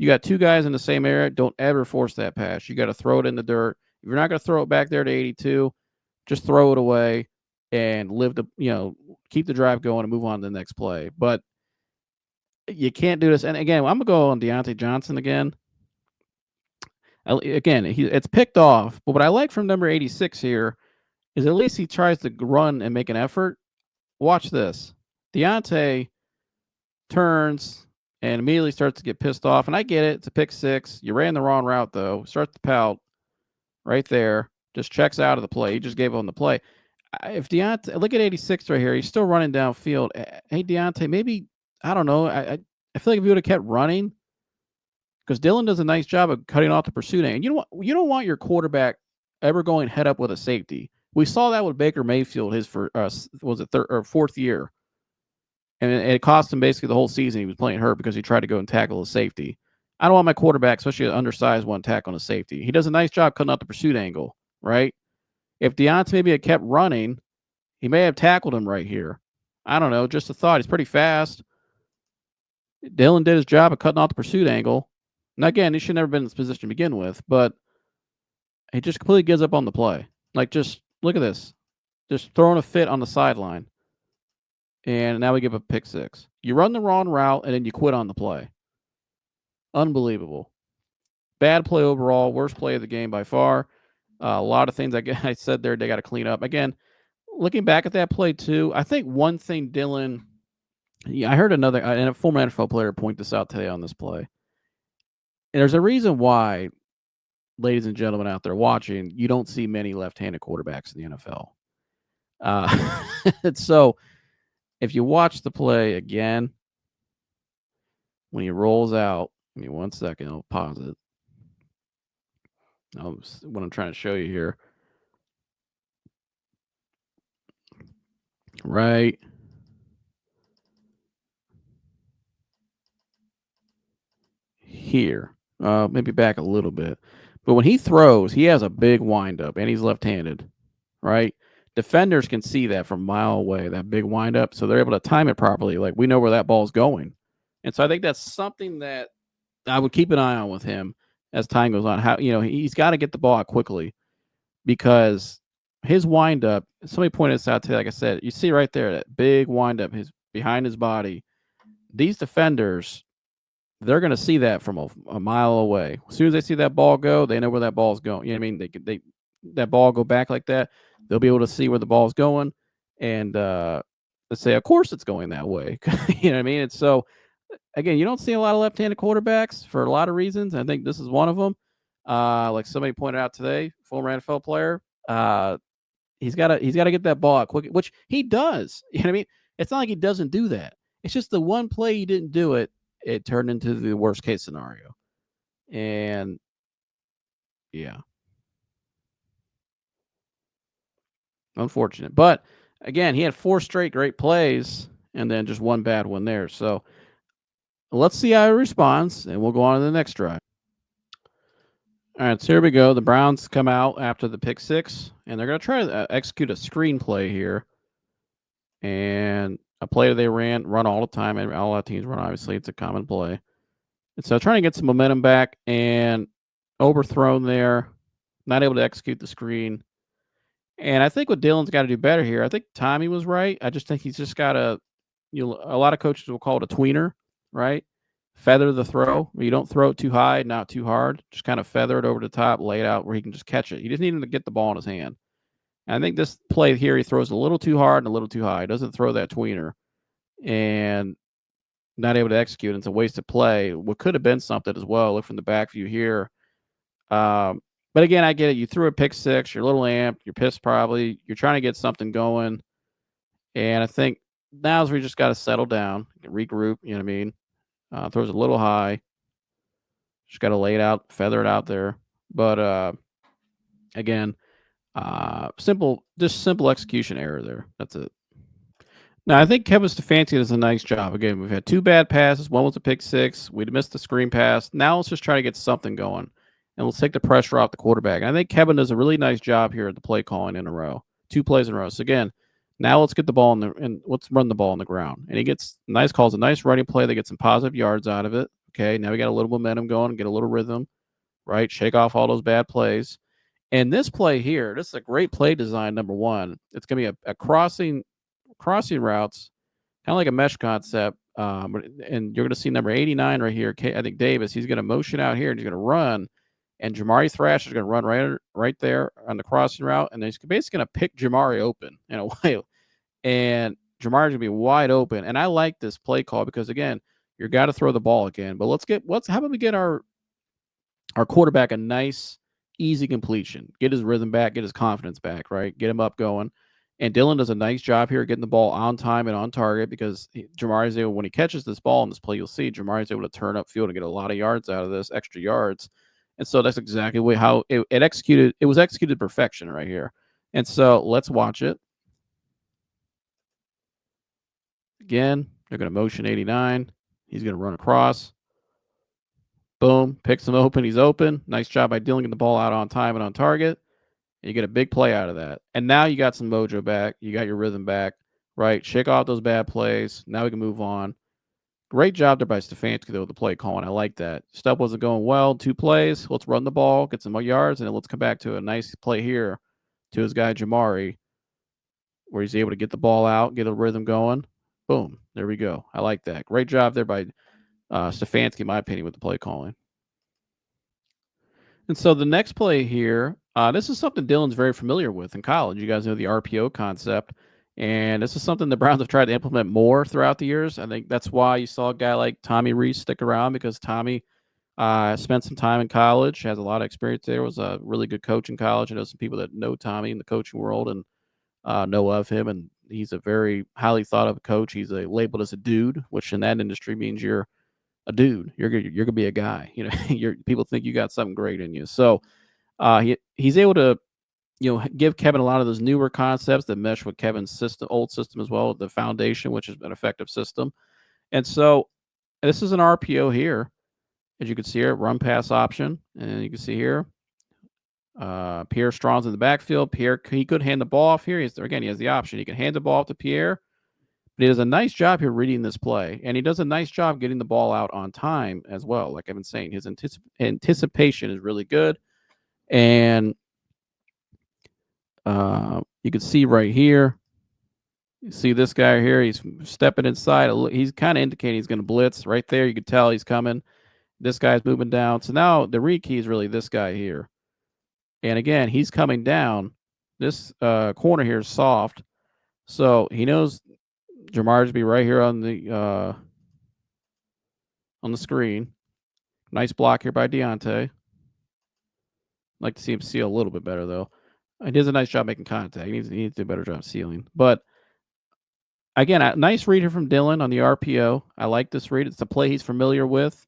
got 2 guys in the same area. Don't ever force that pass. You got to throw it in the dirt. If you're not going to throw it back there to 82, just throw it away and keep the drive going and move on to the next play. But you can't do this. And again, I'm going to go on Deontay Johnson again. Again, it's picked off. But what I like from number 86 here is at least he tries to run and make an effort. Watch this. Deontay turns and immediately starts to get pissed off. And I get it. It's a pick six. You ran the wrong route, though. Starts to pout right there. Just checks out of the play. He just gave on the play. If Deontay, look at 86 right here. He's still running downfield. Hey, Deontay, maybe, I don't know. I feel like if you would have kept running, because Dillon does a nice job of cutting off the pursuit. And you don't want your quarterback ever going head up with a safety. We saw that with Baker Mayfield his third or fourth year. And it cost him basically the whole season he was playing hurt because he tried to go and tackle a safety. I don't want my quarterback, especially an undersized one, tackle on a safety. He does a nice job cutting out the pursuit angle, right? If Deontay maybe had kept running, he may have tackled him right here. I don't know, just a thought. He's pretty fast. Dillon did his job of cutting off the pursuit angle. Now, again, he should never been in this position to begin with, but he just completely gives up on the play. Like, just look at this. Just throwing a fit on the sideline. And now we give a pick six. You run the wrong route, and then you quit on the play. Unbelievable. Bad play overall. Worst play of the game by far. A lot of things I said there they got to clean up. Again, looking back at that play too, I think one thing Dillon – I heard another – and a former NFL player point this out today on this play. And there's a reason why, ladies and gentlemen out there watching, you don't see many left-handed quarterbacks in the NFL. So if you watch the play again, when he rolls out, give me 1 second, I'll pause it. What I'm trying to show you here. Right here. Maybe back a little bit. But when he throws, he has a big windup, and he's left-handed, right? Defenders can see that from a mile away, that big windup, so they're able to time it properly. Like, we know where that ball's going. And so I think that's something that I would keep an eye on with him as time goes on. How he's got to get the ball out quickly because his windup. Somebody pointed this out today. Like I said, you see right there that big windup, behind his body. These defenders, they're going to see that from a mile away. As soon as they see that ball go, they know where that ball's going. You know what I mean? They that ball go back like that, they'll be able to see where the ball's going, and let's say, of course, it's going that way. You know what I mean? And so, again, you don't see a lot of left-handed quarterbacks for a lot of reasons. I think this is one of them. Like somebody pointed out today, former NFL player, he's got to get that ball out quick, which he does. You know what I mean? It's not like he doesn't do that. It's just the one play he didn't do it. It turned into the worst case scenario. And yeah. Unfortunate. But again, he had 4 straight great plays and then just one bad one there. So let's see how he responds, and we'll go on to the next drive. All right, so here we go. The Browns come out after the pick six, and they're going to try to execute a screenplay here. And a play they run all the time, and all our teams run, obviously. It's a common play. And so trying to get some momentum back and overthrown there, not able to execute the screen. And I think what Dillon's got to do better here, I think Tommy was right. I just think he's just got to, a lot of coaches will call it a tweener, right? Feather the throw. You don't throw it too high, not too hard. Just kind of feather it over the top, lay it out where he can just catch it. You just need him to get the ball in his hand. And I think this play here, he throws a little too hard and a little too high. He doesn't throw that tweener and not able to execute. It's a wasted play. What could have been something as well. Look from the back view here. But again, I get it. You threw a pick six. You're a little amped. You're pissed probably. You're trying to get something going. And I think now's where you just got to settle down, regroup. You know what I mean? Throws a little high. Just got to lay it out, feather it out there. But again, simple execution error there. That's it. Now, I think Kevin Stefanski does a nice job. Again, we've had two bad passes. One was a pick six. We missed the screen pass. Now let's just try to get something going, and let's take the pressure off the quarterback. And I think Kevin does a really nice job here at the play calling in a row, 2 plays in a row. So again, now let's get the ball and let's run the ball on the ground. And he gets calls a nice running play. They get some positive yards out of it. Okay, now we got a little momentum going, get a little rhythm, right? Shake off all those bad plays. And this play here, this is a great play design. Number one, it's going to be a crossing routes, kind of like a mesh concept. And you're going to see number 89 right here. I think Davis, he's going to motion out here and he's going to run. And Jamari Thrash is going to run right there on the crossing route. And he's basically going to pick Jamari open in a way. And Jamari's going to be wide open. And I like this play call because, again, you got to throw the ball again. But how about we get our quarterback a nice, easy completion, get his rhythm back, get his confidence back, right? Get him up going. And Dillon does a nice job here getting the ball on time and on target because Jamari is able, when he catches this ball in this play, you'll see Jamari is able to turn upfield and get a lot of yards out of this, extra yards. And so that's exactly how it executed. It was executed perfection right here. And so let's watch it. Again, they're going to motion 89. He's going to run across. Boom, picks him open. He's open. Nice job by Dillon getting the ball out on time and on target. You get a big play out of that. And now you got some mojo back. You got your rhythm back, right? Shake off those bad plays. Now we can move on. Great job there by Stefanski, though, with the play calling. I like that. Stuff wasn't going well. 2 plays. Let's run the ball, get some more yards, and then let's come back to a nice play here to his guy Jamari, where he's able to get the ball out, get a rhythm going. Boom. There we go. I like that. Great job there by Stefanski, in my opinion, with the play calling. And so the next play here, this is something Dillon's very familiar with in college. You guys know the RPO concept. And this is something the Browns have tried to implement more throughout the years. I think that's why you saw a guy like Tommy Rees stick around, because Tommy spent some time in college, has a lot of experience there, was a really good coach in college. I know some people that know Tommy in the coaching world and know of him. And he's a very highly thought of coach. He's labeled as a dude, which in that industry means you're a dude. You're gonna be a guy. You know, people think you got something great in you. So he's able to, give Kevin a lot of those newer concepts that mesh with Kevin's old system as well, the foundation, which is an effective system. And so this is an RPO here, as you can see here, run pass option, and you can see here, Pierre Strong's in the backfield. Pierre, he could hand the ball off here. He has the option. He can hand the ball off to Pierre. But he does a nice job here reading this play, and he does a nice job getting the ball out on time as well. Like I've been saying, his anticipation is really good. And you can see right here, you see this guy here, he's stepping inside. He's kind of indicating he's going to blitz. Right there, you can tell he's coming. This guy's moving down. So now the read key is really this guy here. And again, he's coming down. This corner here is soft. So he knows Jamar's be right here on the screen. Nice block here by Deontay. Like to see him seal a little bit better, though. He does a nice job making contact. He needs to do a better job sealing. But again, a nice read here from Dillon on the RPO. I like this read. It's a play he's familiar with.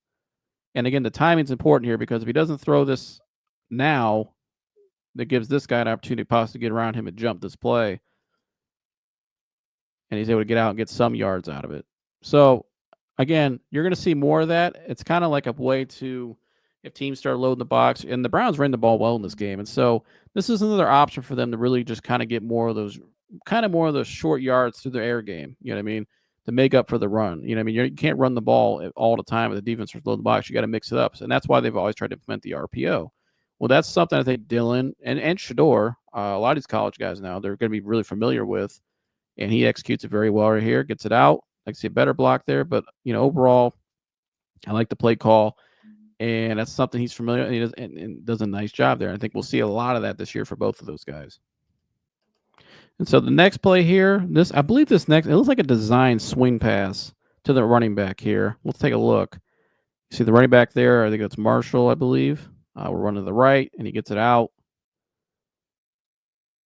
And again, the timing's important here, because if he doesn't throw this now, that gives this guy an opportunity to possibly get around him and jump this play. And he's able to get out and get some yards out of it. So again, you're going to see more of that. It's kind of like a way to, if teams start loading the box. And the Browns ran the ball well in this game, and so this is another option for them to really just kind of get more of those short yards through their air game. You know what I mean? To make up for the run. You know what I mean? You can't run the ball all the time with the defense loading the box. You got to mix it up, and that's why they've always tried to implement the RPO. Well, that's something I think Dillon and Shador, a lot of these college guys now, they're going to be really familiar with, and he executes it very well right here. Gets it out. I can see a better block there, but overall, I like the play call, and that's something he's familiar. And he does, and does a nice job there. I think we'll see a lot of that this year for both of those guys. And so the next play here, I believe it looks like a design swing pass to the running back here. Let's take a look. You see the running back there? I think it's Marshall, I believe. We're running to the right, and he gets it out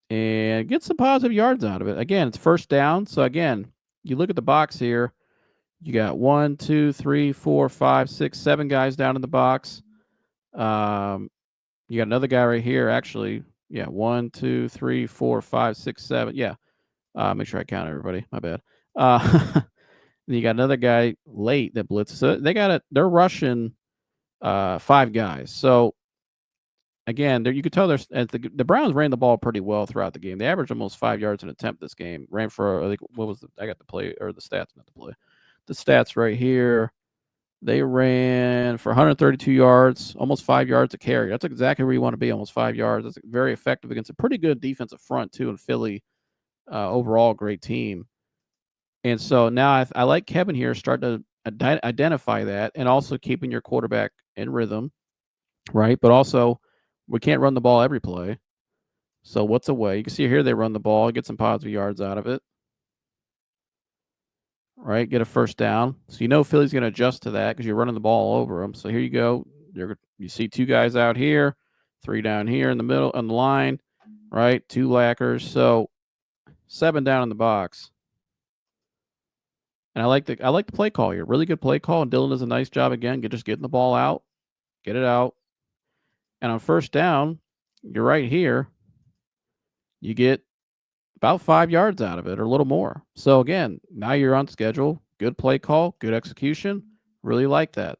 and gets some positive yards out of it. Again, it's first down. So again, you look at the box here. You got 1, 2, 3, 4, 5, 6, 7 guys down in the box. You got another guy right here, actually. Yeah, 1, 2, 3, 4, 5, 6, 7. Yeah. Make sure I count everybody. My bad. You got another guy late that blitzes. So they're rushing 5 guys. So again, you could tell the Browns ran the ball pretty well throughout the game. They averaged almost 5 yards an attempt this game. Ran for, I think, I got the play or the stats, not the play. The stats right here. They ran for 132 yards, almost 5 yards a carry. That's exactly where you want to be, almost 5 yards. That's very effective against a pretty good defensive front, too, in Philly. Overall, great team. And so now I like Kevin here starting to identify that and also keeping your quarterback in rhythm, right? But also, we can't run the ball every play. So what's a way? You can see here they run the ball, get some positive yards out of it. Right, get a first down. So Philly's going to adjust to that because you're running the ball over them. So here you go. You see 2 guys out here, 3 down here in the middle on the line, right? 2 lackers. So 7 down in the box. And I like the play call here. Really good play call. And Dillon does a nice job again. Just getting the ball out, get it out. And on first down, you're right here. You get about 5 yards out of it or a little more. So again, now you're on schedule. Good play call, good execution. Really like that.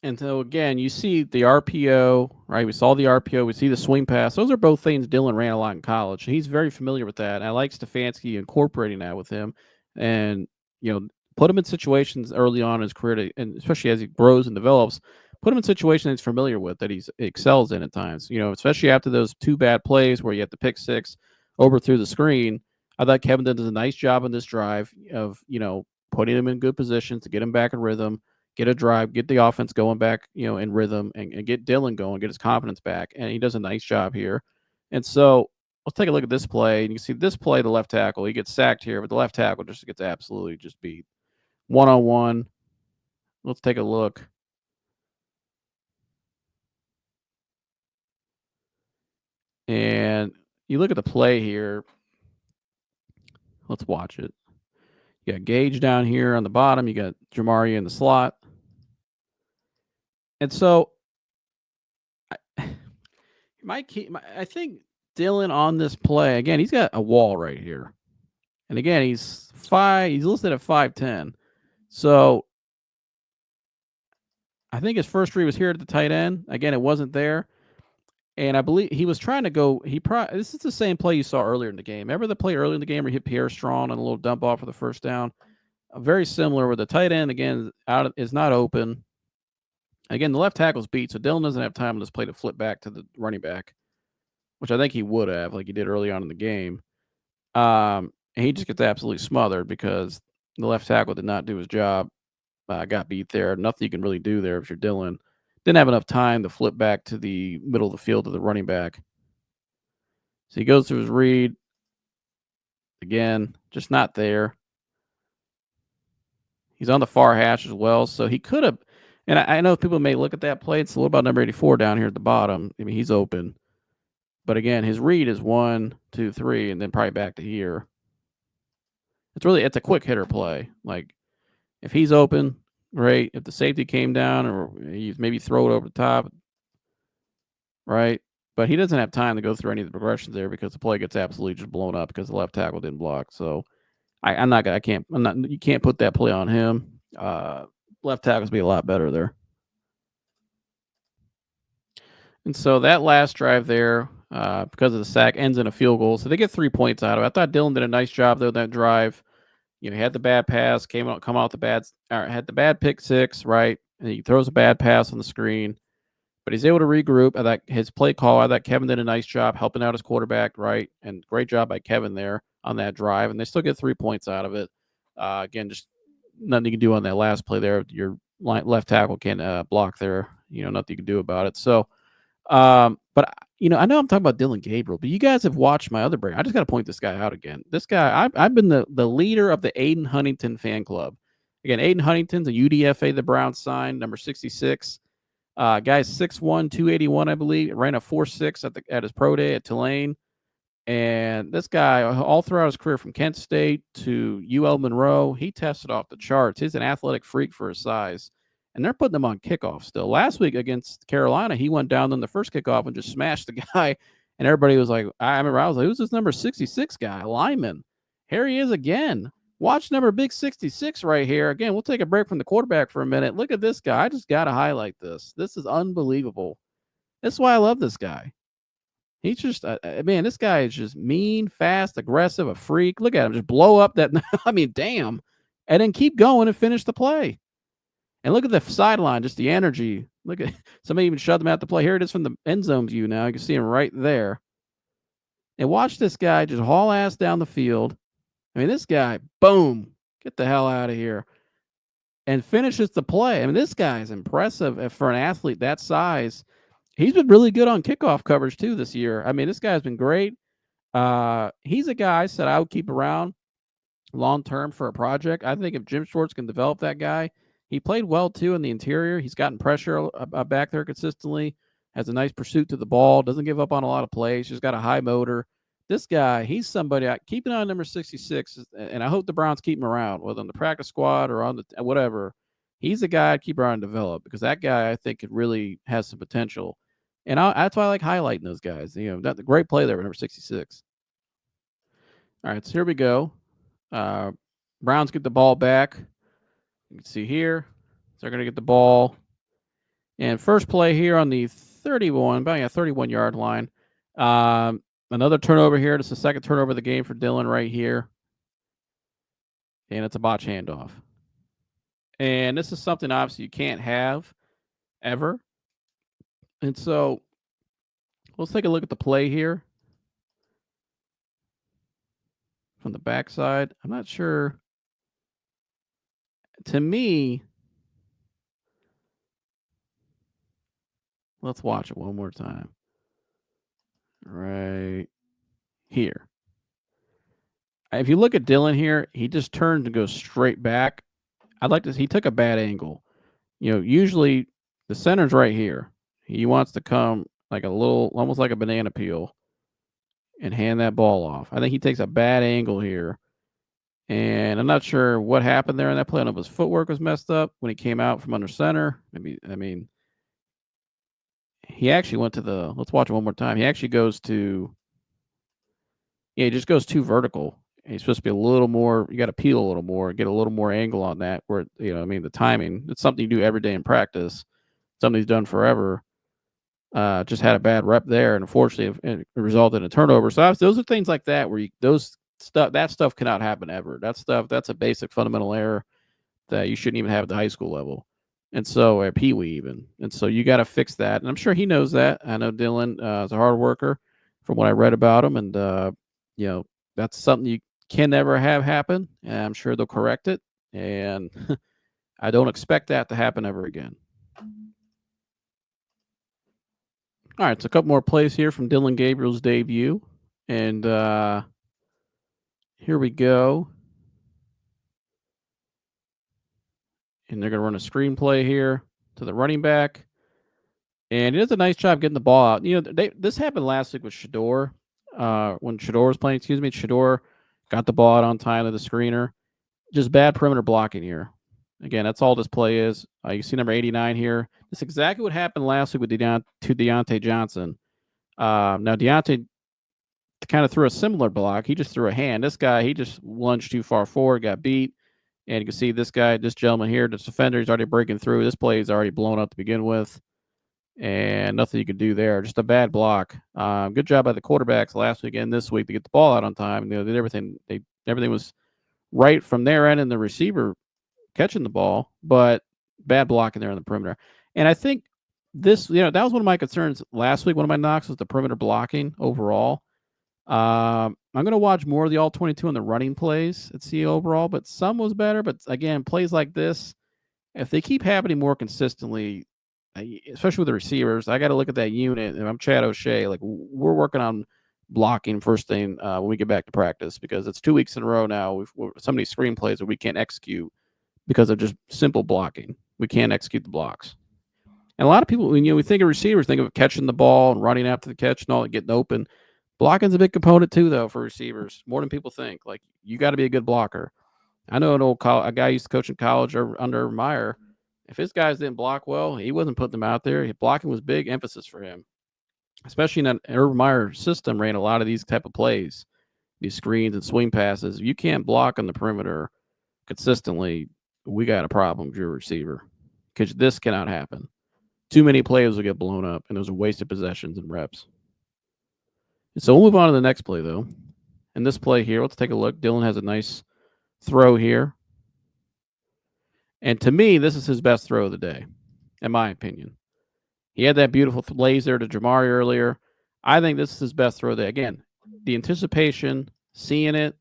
And so again, you see the RPO, right? We saw the RPO. We see the swing pass. Those are both things Dillon ran a lot in college. He's very familiar with that. And I like Stefanski incorporating that with him, and put him in situations early on in his career, and especially as he grows and develops, put him in situations he's familiar with, that he excels in at times. Especially after those 2 bad plays where you have to pick 6 over through the screen. I thought Kevin does a nice job on this drive of putting him in good positions to get him back in rhythm. Get a drive, get the offense going back, in rhythm, and get Dillon going, get his confidence back. And he does a nice job here. And so let's take a look at this play. And you can see this play, the left tackle, he gets sacked here, but the left tackle just gets absolutely just beat. 1-on-1. Let's take a look. And you look at the play here. Let's watch it. You got Gage down here on the bottom. You got Jamari in the slot. And so I think Dillon on this play, again, he's got a wall right here. And again, he's listed at 5'10". So I think his first read was here at the tight end. Again, it wasn't there. And I believe he was trying to go. This is the same play you saw earlier in the game. Remember the play earlier in the game where he hit Pierre Strong on a little dump off for the first down? Very similar, where the tight end, again, is not open. Again, the left tackle's beat, so Dillon doesn't have time on this play to flip back to the running back, which I think he would have, like he did early on in the game. And he just gets absolutely smothered because the left tackle did not do his job. Got beat there. Nothing you can really do there if you're Dillon. Didn't have enough time to flip back to the middle of the field to the running back. So he goes through his read. Again, just not there. He's on the far hash as well, so he could have. And I know people may look at that play. It's a little about number 84 down here at the bottom. I mean, he's open. But again, his read is 1, 2, 3, and then probably back to here. It's a quick hitter play. Like, if he's open, great. If the safety came down, or you maybe throw it over the top, right? But he doesn't have time to go through any of the progressions there because the play gets absolutely just blown up because the left tackle didn't block. So you can't put that play on him. Left tackles be a lot better there. And so that last drive there, because of the sack, ends in a field goal. So they get 3 points out of it. I thought Dillon did a nice job though that drive. He had the bad pass, come out the bad, or had the bad pick six, right? And he throws a bad pass on the screen, but he's able to regroup. I thought his play call, I thought Kevin did a nice job helping out his quarterback, right? And great job by Kevin there on that drive. And they still get 3 points out of it. Again, just nothing you can do on that last play there. Your left tackle can block there. Nothing you can do about it. So, but I know I'm talking about Dillon Gabriel, but you guys have watched my other break. I just got to point this guy out again. This guy, I've been the leader of the Aiden Huntington fan club. Again, Aiden Huntington's a UDFA, the Browns signed, number 66. Guy's 6'1", 281, I believe. Ran a 4.6 at his pro day at Tulane. And this guy, all throughout his career, from Kent State to UL Monroe, he tested off the charts. He's an athletic freak for his size. And they're putting him on kickoff still. Last week against Carolina, he went down on the first kickoff and just smashed the guy. And everybody was like, I remember I was like, who's this number 66 guy? Lyman. Here he is again. Watch number big 66 right here. Again, we'll take a break from the quarterback for a minute. Look at this guy. I just got to highlight this. This is unbelievable. That's why I love this guy. He's just, man, this guy is just mean, fast, aggressive, a freak. Look at him just blow up that. I mean, damn. And then keep going and finish the play. And look at the sideline, just the energy. Look at somebody even shut them out the play. Here it is from the end zone view now. You can see him right there. And watch this guy just haul ass down the field. I mean, this guy, boom, get the hell out of here. And finishes the play. I mean, this guy is impressive for an athlete that size. He's been really good on kickoff coverage too this year. I mean, this guy's been great. He's a guy I said I would keep around long term for a project. I think if Jim Schwartz can develop that guy, he played well too in the interior. He's gotten pressure back there consistently. Has a nice pursuit to the ball. Doesn't give up on a lot of plays. Just got a high motor. This guy, he's somebody. Keep an eye on number 66, and I hope the Browns keep him around, whether on the practice squad or on the whatever. He's a guy I'd keep around and develop, because that guy I think could really has some potential. And that's why I like highlighting those guys. That's a great play there with number 66. All right, so here we go. Browns get the ball back. You can see here, they're going to get the ball. And first play here on the 31-yard line. Another turnover here. This is the second turnover of the game for Dillon right here. And it's a botch handoff. And this is something obviously you can't have ever. And so let's take a look at the play here from the backside. I'm not sure. To me, let's watch it one more time. Right here. If you look at Dillon here, he just turned and goes straight back. I'd like to. He took a bad angle. Usually the center's right here. He wants to come like a little, almost like a banana peel, and hand that ball off. I think he takes a bad angle here. And I'm not sure what happened there in that play. I don't know if his footwork was messed up when he came out from under center. He actually went to let's watch it one more time. He actually goes to, he just goes too vertical. He's supposed to be a little more, you got to peel a little more, get a little more angle on that, where, the timing, it's something you do every day in practice, something he's done forever. Just had a bad rep there, and unfortunately it resulted in a turnover. So those are things like that where that stuff cannot happen ever. That's a basic fundamental error that you shouldn't even have at the high school level. And so at Pee Wee even. And so you got to fix that. And I'm sure he knows that. I know Dillon is a hard worker from what I read about him. And, that's something you can never have happen. And I'm sure they'll correct it. And I don't expect that to happen ever again. All right. So a couple more plays here from Dillon Gabriel's debut. And here we go. And they're going to run a screenplay here to the running back. And he does a nice job getting the ball out. This happened last week with Shador. When Shador was playing, Shador got the ball out on time to the screener. Just bad perimeter blocking here. Again, that's all this play is. You see number 89 here. That's exactly what happened last week with Deontay Johnson. Now, Deontay kind of threw a similar block. He just threw a hand. This guy, he just lunged too far forward, got beat. And you can see this gentleman here, this defender, he's already breaking through. This play is already blown up to begin with. and nothing you could do there. Just a bad block. Good job by the quarterbacks last week and this week to get the ball out on time. They did everything. Everything was right from their end, and the receiver catching the ball, but bad blocking there on the perimeter. And I think this, that was one of my concerns last week. One of my knocks was the perimeter blocking overall. I'm going to watch more of the all 22 on the running plays and see overall, but some was better. But again, plays like this, if they keep happening more consistently, especially with the receivers, I got to look at that unit. And I'm Chad O'Shea. Like, we're working on blocking first thing when we get back to practice, because it's 2 weeks in a row now. We've so many screen plays that we can't execute because of just simple blocking. We can't execute the blocks. And a lot of people, when we think of receivers, think of catching the ball and running after the catch and all that, getting open. Blocking's a big component too, though, for receivers, more than people think. Like, you got to be a good blocker. I know a guy used to coach in college under Meyer. If his guys didn't block well, he wasn't putting them out there. Blocking was big emphasis for him, especially in that Urban Meyer system. Ran a lot of these type of plays, these screens and swing passes. If you can't block on the perimeter consistently, we got a problem with your receiver, because this cannot happen. Too many plays will get blown up, and those are wasted possessions and reps. So we'll move on to the next play, though. And this play here, let's take a look. Dillon has a nice throw here. And to me, this is his best throw of the day, in my opinion. He had that beautiful laser to Jamari earlier. I think this is his best throw of the day. Again, the anticipation, seeing it.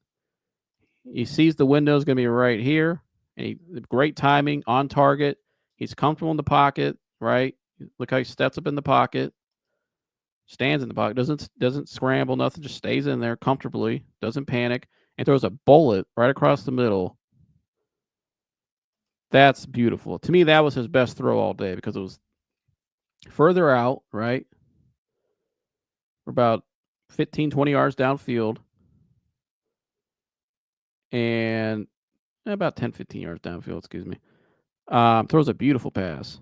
He sees the window is going to be right here. And great timing, on target. He's comfortable in the pocket, right? Look how he steps up in the pocket. Stands in the pocket, doesn't scramble, nothing, just stays in there comfortably, doesn't panic, and throws a bullet right across the middle. That's beautiful. To me, that was his best throw all day, because it was further out, right? We're about 15, 20 yards downfield, and about 10, 15 yards downfield, excuse me. Throws a beautiful pass.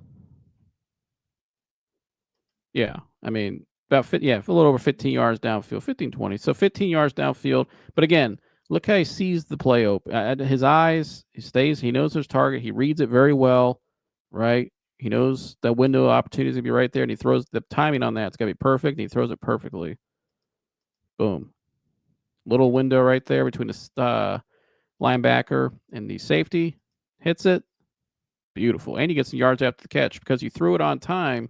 Yeah, I mean, a little over 15 yards downfield, 15, 20. So 15 yards downfield. But again, look how he sees the play open. His eyes, he knows his target. He reads it very well, right? He knows that window of opportunity is going to be right there, and he throws the timing on that. It's going to be perfect, and he throws it perfectly. Boom. Little window right there between the linebacker and the safety. Hits it. Beautiful. And you get some yards after the catch, because you threw it on time.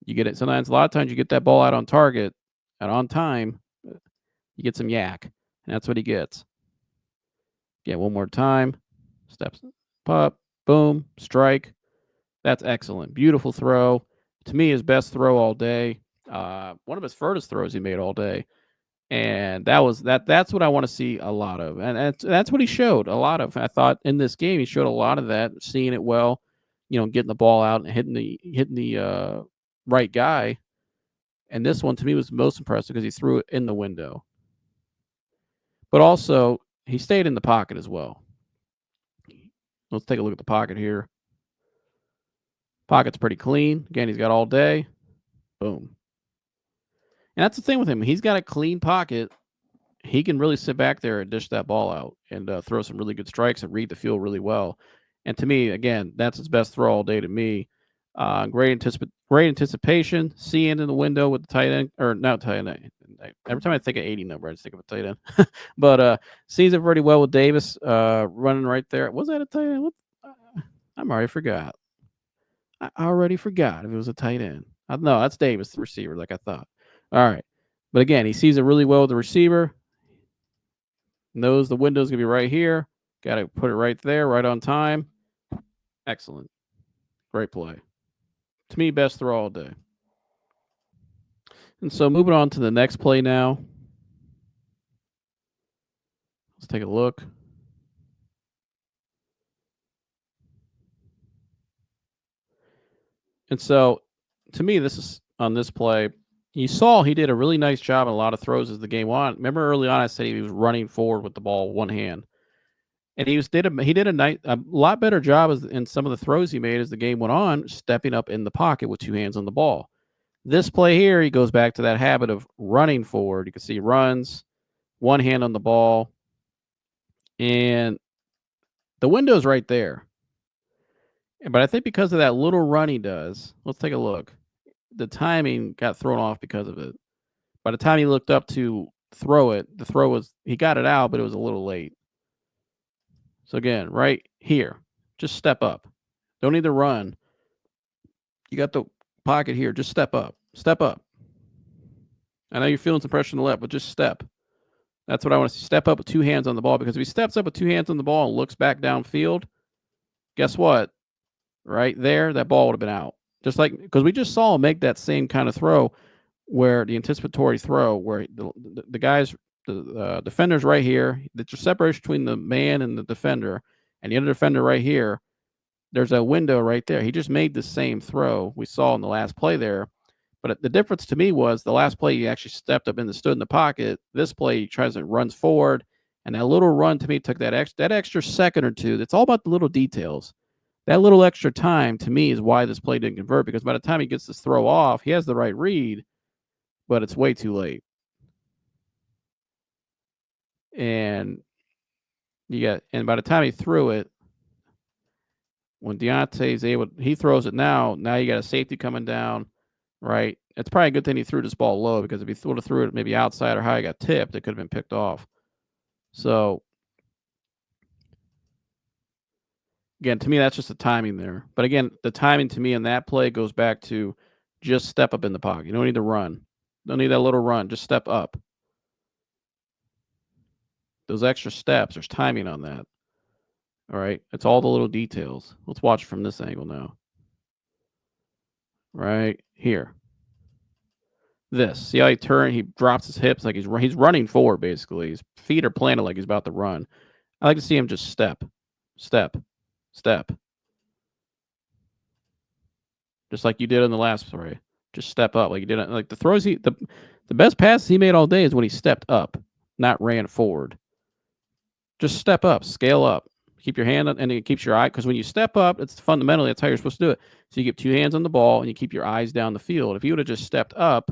You get it. Sometimes, a lot of times, you get that ball out on target and on time, you get some yak, and that's what he gets. Yeah, one more time. Steps up, boom, strike. That's excellent. Beautiful throw. To me, his best throw all day. One of his furthest throws he made all day. And that's what I want to see a lot of. And that's what he showed a lot of. I thought in this game he showed a lot of that, seeing it well, getting the ball out and hitting the right guy. And this one, to me, was most impressive because he threw it in the window. But also, he stayed in the pocket as well. Let's take a look at the pocket here. Pocket's pretty clean. Again, he's got all day. Boom. And that's the thing with him. He's got a clean pocket. He can really sit back there and dish that ball out and throw some really good strikes and read the field really well. And to me, again, that's his best throw all day to me. Great anticipation, seeing in the window with the tight end, or not tight end. Every time I think of 80 number, I just think of a tight end. But sees it pretty well with Davis running right there. Was that a tight end? I already forgot. I already forgot if it was a tight end. No, that's Davis, the receiver, like I thought. All right. But again, he sees it really well with the receiver. Knows the window's going to be right here. Got to put it right there, right on time. Excellent. Great play. To me, best throw all day. And so moving on to the next play now. Let's take a look. And so, to me, this is on this play. You saw he did a really nice job in a lot of throws as the game went on. Remember early on I said he was running forward with the ball one hand. And he did a lot better job in some of the throws he made as the game went on, stepping up in the pocket with two hands on the ball. This play here, he goes back to that habit of running forward. You can see he runs, one hand on the ball, and the window's right there. But I think because of that little run he does, let's take a look. the timing got thrown off because of it. By the time he looked up to throw it, the throw was he got it out, but it was a little late. So again, right here, just step up. Don't need to run. You got the pocket here. Just step up. Step up. I know you're feeling some pressure on the left, but just step. That's what I want to see. Step up with two hands on the ball, because if he steps up with two hands on the ball and looks back downfield, guess what? Right there, that ball would have been out. Just like, because we just saw him make that same kind of throw, where the anticipatory throw, where the guys, the defender's right here, the separation between the man and the defender, and the other defender right here, there's a window right there. He just made the same throw we saw in the last play there. But the difference to me was the last play he actually stepped up and stood in the pocket. This play he tries to runs forward, and that little run to me took that extra second or two. It's all about the little details. That little extra time to me is why this play didn't convert, because by the time he gets this throw off, he has the right read, but it's way too late. And by the time he threw it, when Deontay's able, he throws it now you got a safety coming down, right? It's probably a good thing he threw this ball low, because if he would have threw it maybe outside or high, got tipped, it could have been picked off. So again, to me, that's just the timing there. But again, the timing to me in that play goes back to just step up in the pocket. You don't need to run. Don't need that little run. Just step up. Those extra steps, there's timing on that. All right. It's all the little details. Let's watch from this angle now. Right here. This. See how he turns? He drops his hips like he's running forward, basically. His feet are planted like he's about to run. I like to see him just step, step, step. Just like you did in the last play. Just step up like you did. Like the throws the best passes he made all day is when he stepped up, not ran forward. Just step up, scale up. Keep your hand on, and it keeps your eye, because when you step up, it's fundamentally that's how you're supposed to do it. So you get two hands on the ball and you keep your eyes down the field. If you would have just stepped up,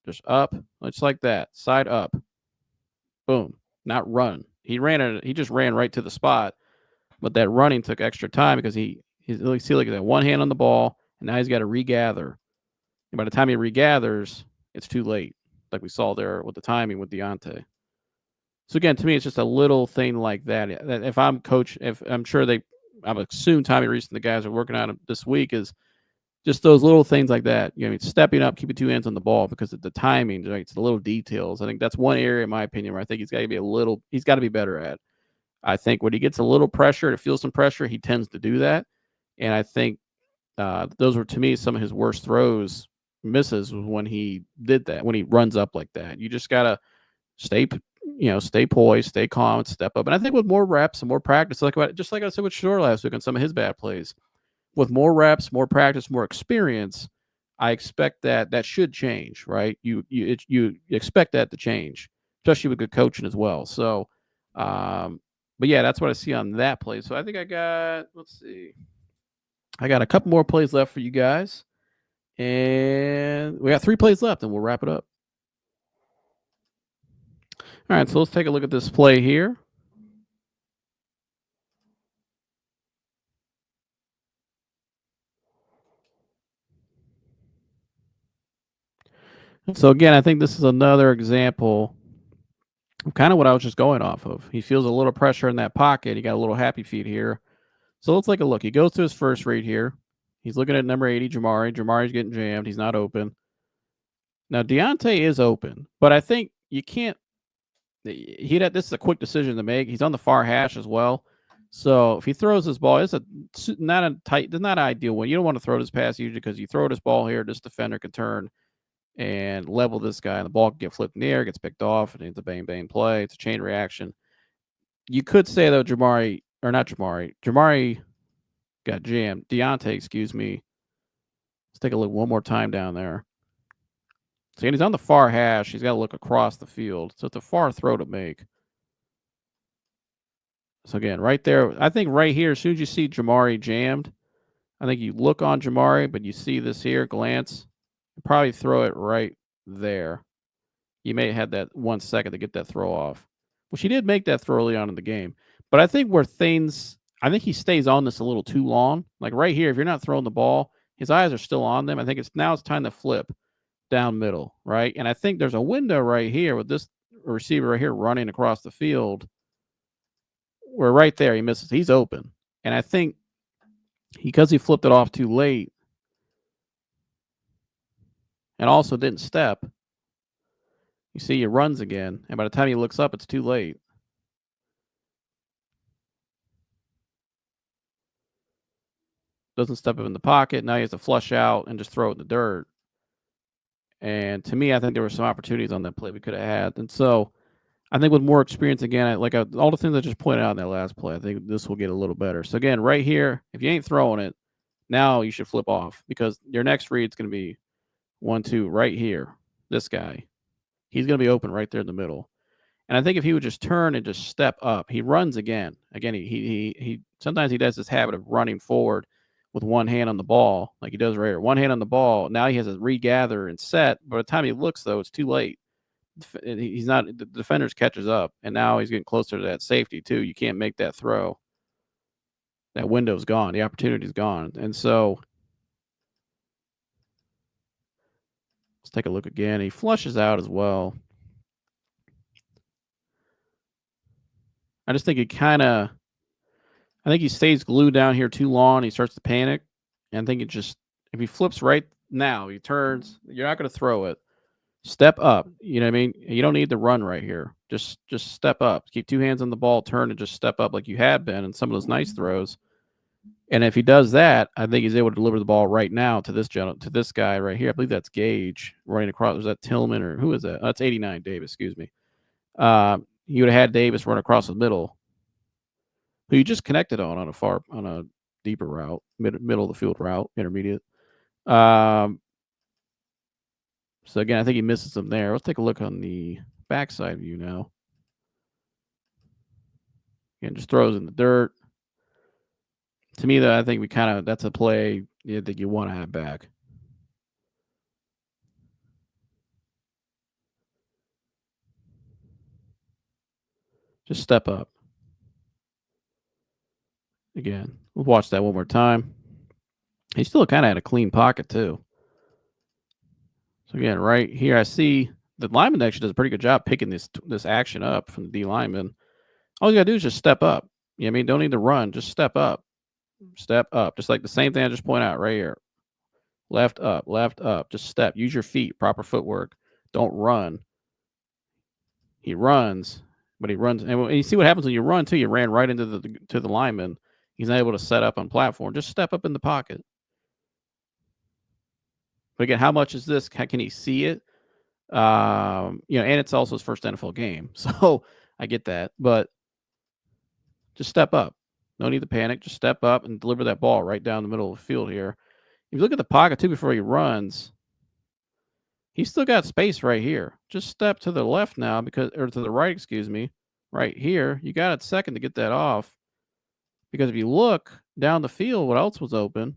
just up, just like that, side up, boom, not run. He just ran right to the spot, but that running took extra time because he's like that one hand on the ball, and now he's got to regather. And by the time he regathers, it's too late, like we saw there with the timing with Deontay. So again, to me, it's just a little thing like that. If I'm coach, if I'm sure I'm assuming Tommy Reese and the guys are working on it this week, is just those little things like that. You know, stepping up, keeping two hands on the ball because of the timing, right? It's the little details. I think that's one area, in my opinion, where I think he's got to be better at. I think when he gets a little pressure, to feel some pressure, he tends to do that. And I think those were, to me, some of his worst misses was when he did that, when he runs up like that. You just got to stay poised, stay calm, step up. And I think with more reps and more practice, just like I said with Shore last week on some of his bad plays, with more reps, more practice, more experience, I expect that should change, right? You expect that to change, especially with good coaching as well. So, but yeah, that's what I see on that play. So I think I got a couple more plays left for you guys, and we got 3 plays left, and we'll wrap it up. All right, so let's take a look at this play here. So again, I think this is another example of kind of what I was just going off of. He feels a little pressure in that pocket. He got a little happy feet here. So let's take a look. He goes to his first read here. He's looking at number 80, Jamari. Jamari's getting jammed. He's not open. Now, Deontay is open, but I think you can't. This is a quick decision to make. He's on the far hash as well. So if he throws this ball, it's not ideal one. You don't want to throw this pass usually, because you throw this ball here, this defender can turn and level this guy, and the ball can get flipped in the air, gets picked off, and it's a bang play. It's a chain reaction. You could say though, Jamari got jammed. Deontay, excuse me. Let's take a look one more time down there. So he's on the far hash. He's got to look across the field. So it's a far throw to make. So again, right there, I think right here, as soon as you see Jamari jammed, I think you look on Jamari, but you see this here, glance, probably throw it right there. You may have had that 1 second to get that throw off. Well, she did make that throw early on in the game. But I think I think he stays on this a little too long. Like right here, if you're not throwing the ball, his eyes are still on them. I think it's time to flip down middle, right? And I think there's a window right here with this receiver right here running across the field where right there he misses. He's open. And I think because he flipped it off too late and also didn't step, you see he runs again. And by the time he looks up, it's too late. Doesn't step up in the pocket. Now he has to flush out and just throw it in the dirt. And to me, I think there were some opportunities on that play we could have had. And so I think with more experience, again, all the things I just pointed out in that last play, I think this will get a little better. So again, right here, if you ain't throwing it, now you should flip off because your next read's going to be 1-2 right here. This guy, he's going to be open right there in the middle. And I think if he would just turn and just step up, he runs again. Again, he sometimes he does this habit of running forward with one hand on the ball, like he does right here. One hand on the ball. Now he has to regather and set. By the time he looks, though, it's too late. He's not. The defenders catches up, and now he's getting closer to that safety too. You can't make that throw. That window's gone. The opportunity's gone. And so let's take a look again. He flushes out as well. I just think I think he stays glued down here too long. He starts to panic. And I think if he flips right now, he turns, you're not going to throw it. Step up. You know what I mean? You don't need to run right here. Just step up. Keep two hands on the ball, turn and just step up like you have been in some of those nice throws. And if he does that, I think he's able to deliver the ball right now to this guy right here. I believe that's Gage running across. Was that Tillman or who is that? That's 89 Davis, excuse me. He would have had Davis run across the middle, who you just connected on a deeper route, middle of the field route, intermediate. So again, I think he misses them there. Let's take a look on the backside view now. Again, just throws in the dirt. To me, though, I think that's a play that you want to have back. Just step up. Again, we'll watch that one more time. He still kind of had a clean pocket, too. So again, right here, I see the lineman actually does a pretty good job picking this action up from the D lineman. All you got to do is just step up. You know what I mean? Don't need to run. Just step up. Step up. Just like the same thing I just pointed out right here. Left up. Just step. Use your feet. Proper footwork. Don't run. He runs, but he runs. And you see what happens when you run, too. You ran right into the lineman. He's not able to set up on platform. Just step up in the pocket. But again, how much is this? Can he see it? And it's also his first NFL game. So I get that. But just step up. No need to panic. Just step up and deliver that ball right down the middle of the field here. If you look at the pocket, too, before he runs, he's still got space right here. Just step to the left now or to the right, excuse me, right here. You got a second to get that off. Because if you look down the field, what else was open?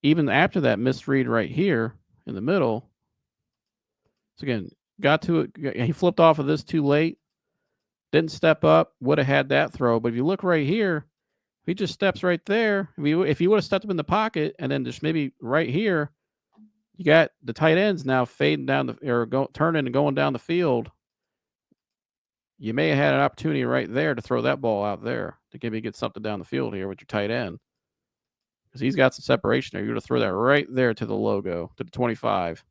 Even after that misread right here in the middle. So again, got to it. He flipped off of this too late. Didn't step up. Would have had that throw. But if you look right here, if he just steps right there, if he would have stepped up in the pocket and then just maybe right here, you got the tight ends now fading down turning and going down the field. You may have had an opportunity right there to throw that ball out there to maybe get something down the field here with your tight end. Because he's got some separation there. You're going to throw that right there to the logo, to the 25,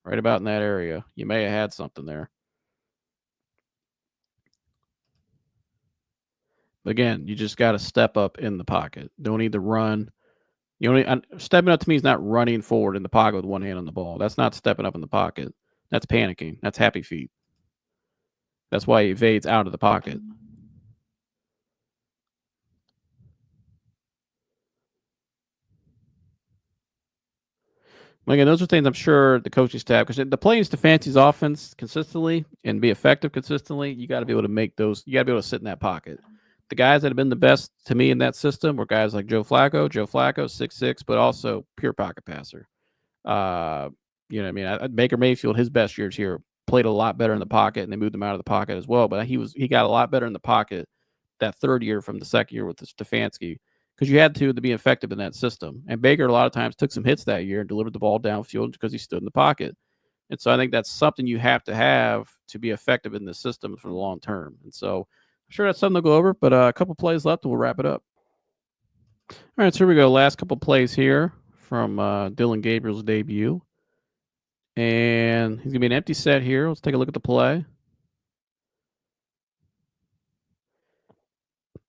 right about in that area. You may have had something there. But again, you just got to step up in the pocket. Don't need to run. Stepping up to me is not running forward in the pocket with one hand on the ball. That's not stepping up in the pocket. That's panicking. That's happy feet. That's why he evades out of the pocket. Again, those are things I'm sure the coaching staff, because the play is to Fancy's offense consistently and be effective consistently, you got to be able to make those. You got to be able to sit in that pocket. The guys that have been the best to me in that system were guys like Joe Flacco, 6'6", but also pure pocket passer. You know what I mean? Baker Mayfield, his best years here, played a lot better in the pocket, and they moved him out of the pocket as well. But he got a lot better in the pocket that third year from the second year with the Stefanski. because you had to be effective in that system. And Baker a lot of times took some hits that year and delivered the ball downfield because he stood in the pocket. And so I think that's something you have to be effective in the system for the long term. And so I'm sure that's something to go over, but a couple plays left and we'll wrap it up. All right, so here we go. Last couple plays here from Dillon Gabriel's debut. And he's going to be an empty set here. Let's take a look at the play.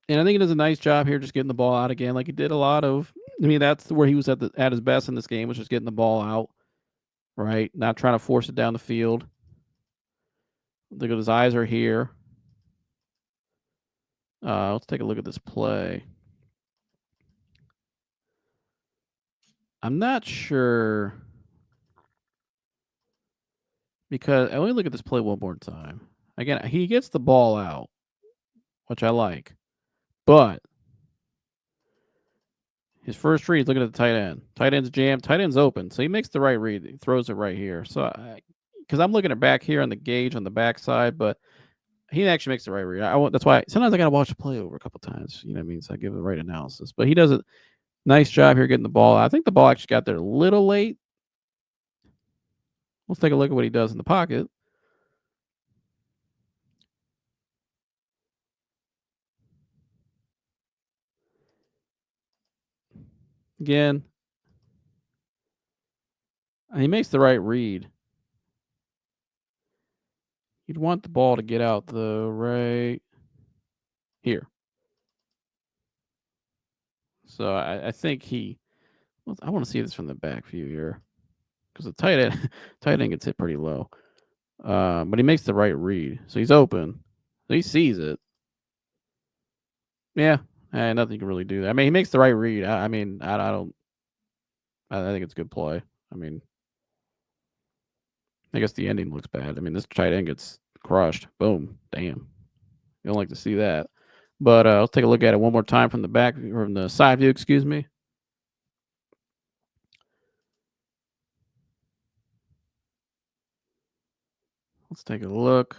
And I think he does a nice job here just getting the ball out again, like he did a lot of. I mean, that's where he was at his best in this game, was just getting the ball out, right? Not trying to force it down the field. Look at his eyes are here. Let's take a look at this play. I'm not sure because I only look at this play one more time. Again, he gets the ball out, which I like, but his first read, looking at the tight end. Tight end's jammed. Tight end's open, so he makes the right read. He throws it right here. So, because I'm looking at back here on the gauge on the backside, but he actually makes the right read. That's why sometimes I got to watch the play over a couple times. You know what I mean? So I give the right analysis. But he does a nice job here getting the ball. I think the ball actually got there a little late. Let's take a look at what he does in the pocket. Again, he makes the right read. You'd want the ball to get out the right here. So I think I want to see this from the back view here because the tight end gets hit pretty low. But he makes the right read. So he's open. So he sees it. Yeah. Nothing you can really do there. I mean, he makes the right read. I mean, I don't. I think it's a good play. I mean, I guess the ending looks bad. I mean, this tight end gets crushed. Boom. Damn. You don't like to see that. But let's take a look at it one more time from the back, or from the side view, excuse me. Let's take a look.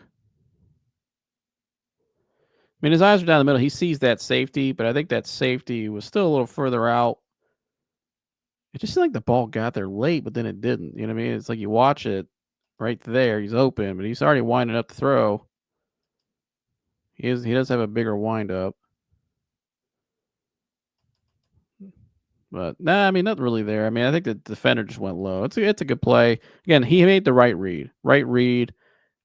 I mean, his eyes are down the middle. He sees that safety, but I think that safety was still a little further out. It just seemed like the ball got there late, but then it didn't. You know what I mean? It's like you watch it right there. He's open, but he's already winding up the throw. He does have a bigger wind up. But nah, I mean, nothing really there. I mean, I think the defender just went low. It's a good play. Again, he made the right read. Right read.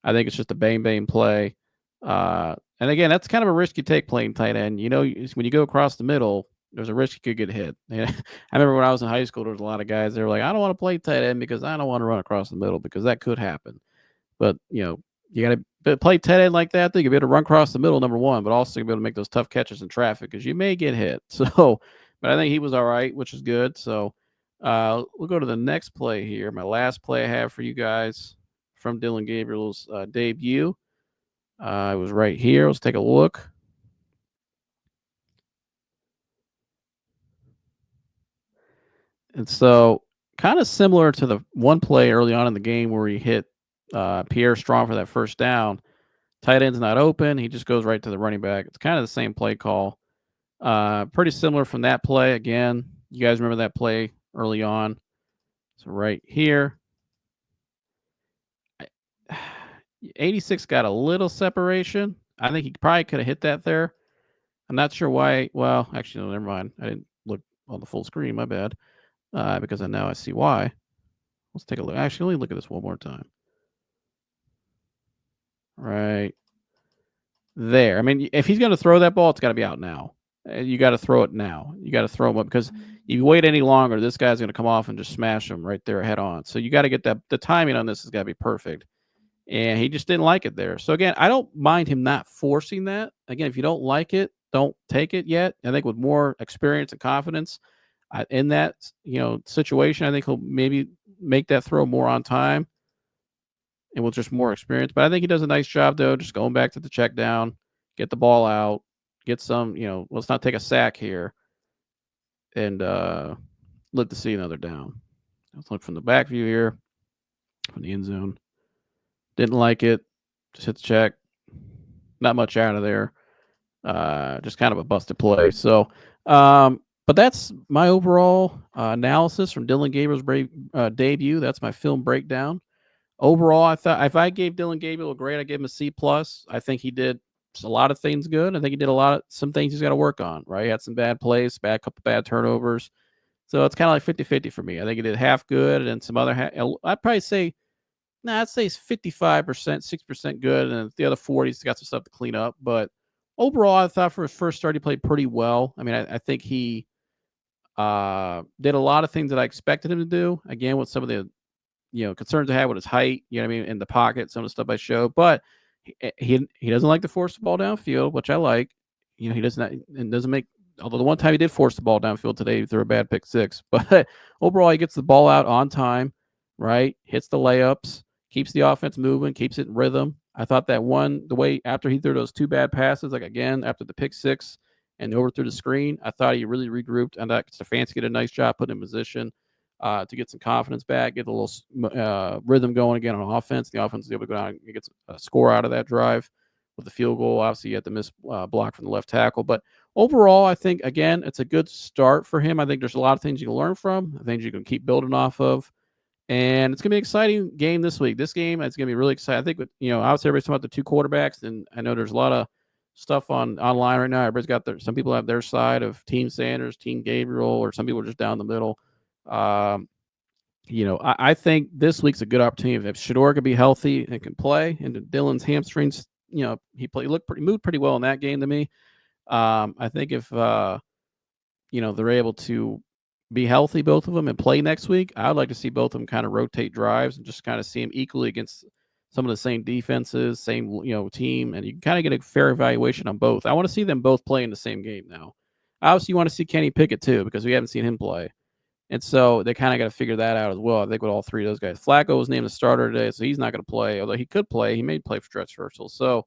I think it's just a bang play. And again, that's kind of a risk you take playing tight end. You know, when you go across the middle, there's a risk you could get hit. I remember when I was in high school, there was a lot of guys that were like, I don't want to play tight end because I don't want to run across the middle because that could happen. But, you know, you got to play tight end like that. Then you'll be able to run across the middle, number one, but also you'll be able to make those tough catches in traffic because you may get hit. So, but I think he was all right, which is good. So we'll go to the next play here. My last play I have for you guys from Dillon Gabriel's debut. It was right here. Let's take a look. And so, kind of similar to the one play early on in the game where he hit Pierre Strong for that first down. Tight end's not open. He just goes right to the running back. It's kind of the same play call. Pretty similar from that play. Again, you guys remember that play early on. So right here. 86 got a little separation. I think he probably could have hit that there. I'm not sure why. Well, actually, no, never mind. I didn't look on the full screen. My bad. Because now I see why. Let's take a look. Actually, let me look at this one more time. Right there. I mean, if he's going to throw that ball, it's got to be out now. You got to throw it now. You got to throw him up because if you wait any longer, this guy's going to come off and just smash him right there head on. So you got to get that. The timing on this has got to be perfect. And he just didn't like it there. So again, I don't mind him not forcing that. Again, if you don't like it, don't take it yet. I think with more experience and confidence in that situation, I think he'll maybe make that throw more on time and with just more experience. But I think he does a nice job though, just going back to the check down, get the ball out, get some. Let's not take a sack here, and look to see another down. Let's look from the back view here, from the end zone. Didn't like it. Just hit the check. Not much out of there. Just kind of a busted play. So, But that's my overall analysis from Dillon Gabriel's debut. That's my film breakdown. Overall, I thought if I gave Dillon Gabriel a grade, I gave him a C plus. I think he did a lot of things good. I think he did some things he's got to work on. Right, he had some bad plays, couple bad turnovers. So it's kind of like 50-50 for me. I think he did half good and some other half. I'd probably say, I'd say it's 55%, 6% good, and the other 40's got some stuff to clean up. But overall, I thought for his first start, he played pretty well. I mean, I think he did a lot of things that I expected him to do. Again, with some of the concerns I had with his height, you know what I mean, in the pocket, some of the stuff I showed. But he doesn't like to force the ball downfield, which I like. He doesn't make. Although the one time he did force the ball downfield today, he threw a bad pick six. But overall, he gets the ball out on time, right? Hits the layups, keeps the offense moving, keeps it in rhythm. I thought the way after he threw those two bad passes, like again after the pick six and overthrew the screen, I thought he really regrouped. And that Stefanski did a nice job putting in position to get some confidence back, get a little rhythm going again on offense. The offense is able to go out and get a score out of that drive with the field goal. Obviously, you had the miss block from the left tackle. But overall, I think, again, it's a good start for him. I think there's a lot of things you can learn from, things you can keep building off of. And it's going to be an exciting game this week. This game is going to be really exciting. I think, obviously everybody's talking about the two quarterbacks, and I know there's a lot of stuff online right now. Everybody's got some people have their side of Team Sanders, Team Gabriel, or some people are just down the middle. Um, I think this week's a good opportunity. If Shedeur could be healthy and can play, and Dillon's hamstrings, he moved pretty well in that game to me. I think if they're able to be healthy, both of them, and play next week, I'd like to see both of them kind of rotate drives and just kind of see them equally against some of the same defenses, same team, and you can kind of get a fair evaluation on both. I want to see them both play in the same game now. Obviously, you want to see Kenny Pickett too, because we haven't seen him play. And so they kind of got to figure that out as well. I think with all three of those guys. Flacco was named the starter today, so he's not going to play. Although he could play, he may play for stretch rehearsals. So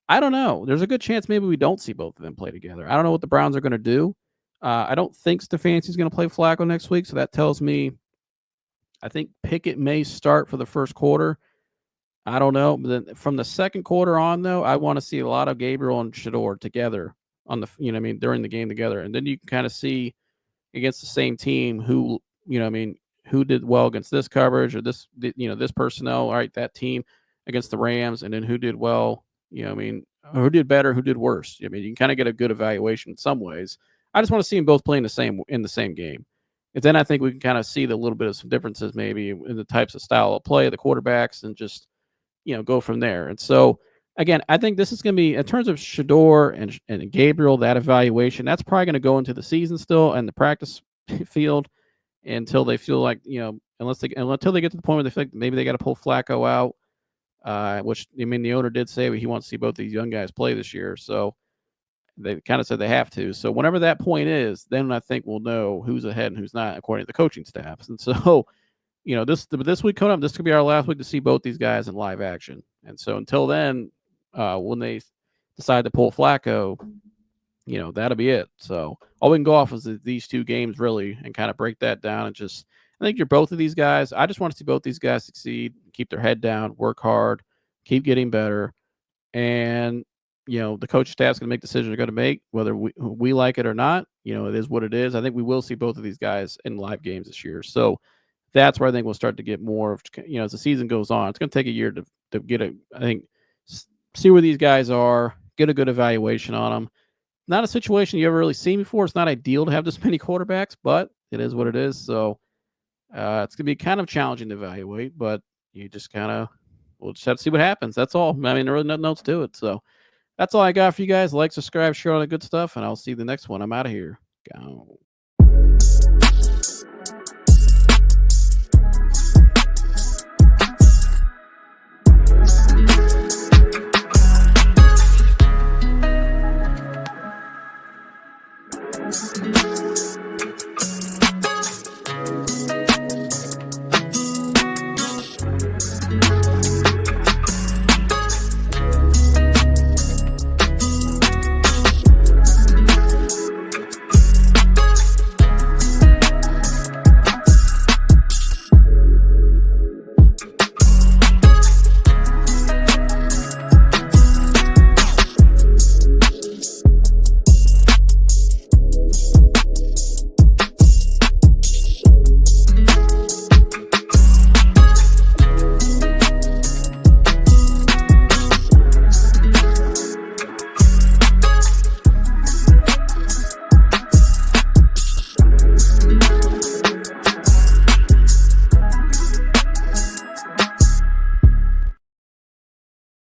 I don't know. There's a good chance maybe we don't see both of them play together. I don't know what the Browns are going to do. I don't think Stefanski's going to play Flacco next week, so that tells me I think Pickett may start for the first quarter. I don't know. But then from the second quarter on, though, I want to see a lot of Gabriel and Shedeur together on during the game together, and then you can kind of see against the same team who who did well against this coverage or this personnel, all right, that team against the Rams, and then who did well, who did better, who did worse. You can kind of get a good evaluation in some ways. I just want to see them both play in the same game. And then I think we can kind of see the little bit of some differences maybe in the types of style of play, the quarterbacks, and just go from there. And so again, I think this is going to be, in terms of Shedeur and Gabriel, that evaluation, that's probably going to go into the season still and the practice field until they feel like, until they get to the point where they feel like maybe they got to pull Flacco out, which, the owner did say he wants to see both these young guys play this year. So they kind of said they have to. So whenever that point is, then I think we'll know who's ahead and who's not, according to the coaching staffs. And so, this week coming up, this could be our last week to see both these guys in live action. And so until then, when they decide to pull Flacco, that'll be it. So all we can go off is these two games really and kind of break that down. And just, I think you're both of these guys. I just want to see both these guys succeed, keep their head down, work hard, keep getting better. And, the coach staff's going to make decisions they're going to make, whether we like it or not. It is what it is. I think we will see both of these guys in live games this year. So that's where I think we'll start to get more of, as the season goes on. It's going to take a year to get see where these guys are, get a good evaluation on them. Not a situation you ever really seen before. It's not ideal to have this many quarterbacks, but it is what it is. So it's going to be kind of challenging to evaluate, but we'll just have to see what happens. That's all. There's really nothing else to it. So that's all I got for you guys. Like, subscribe, share all the good stuff, and I'll see you the next one. I'm out of here. Go.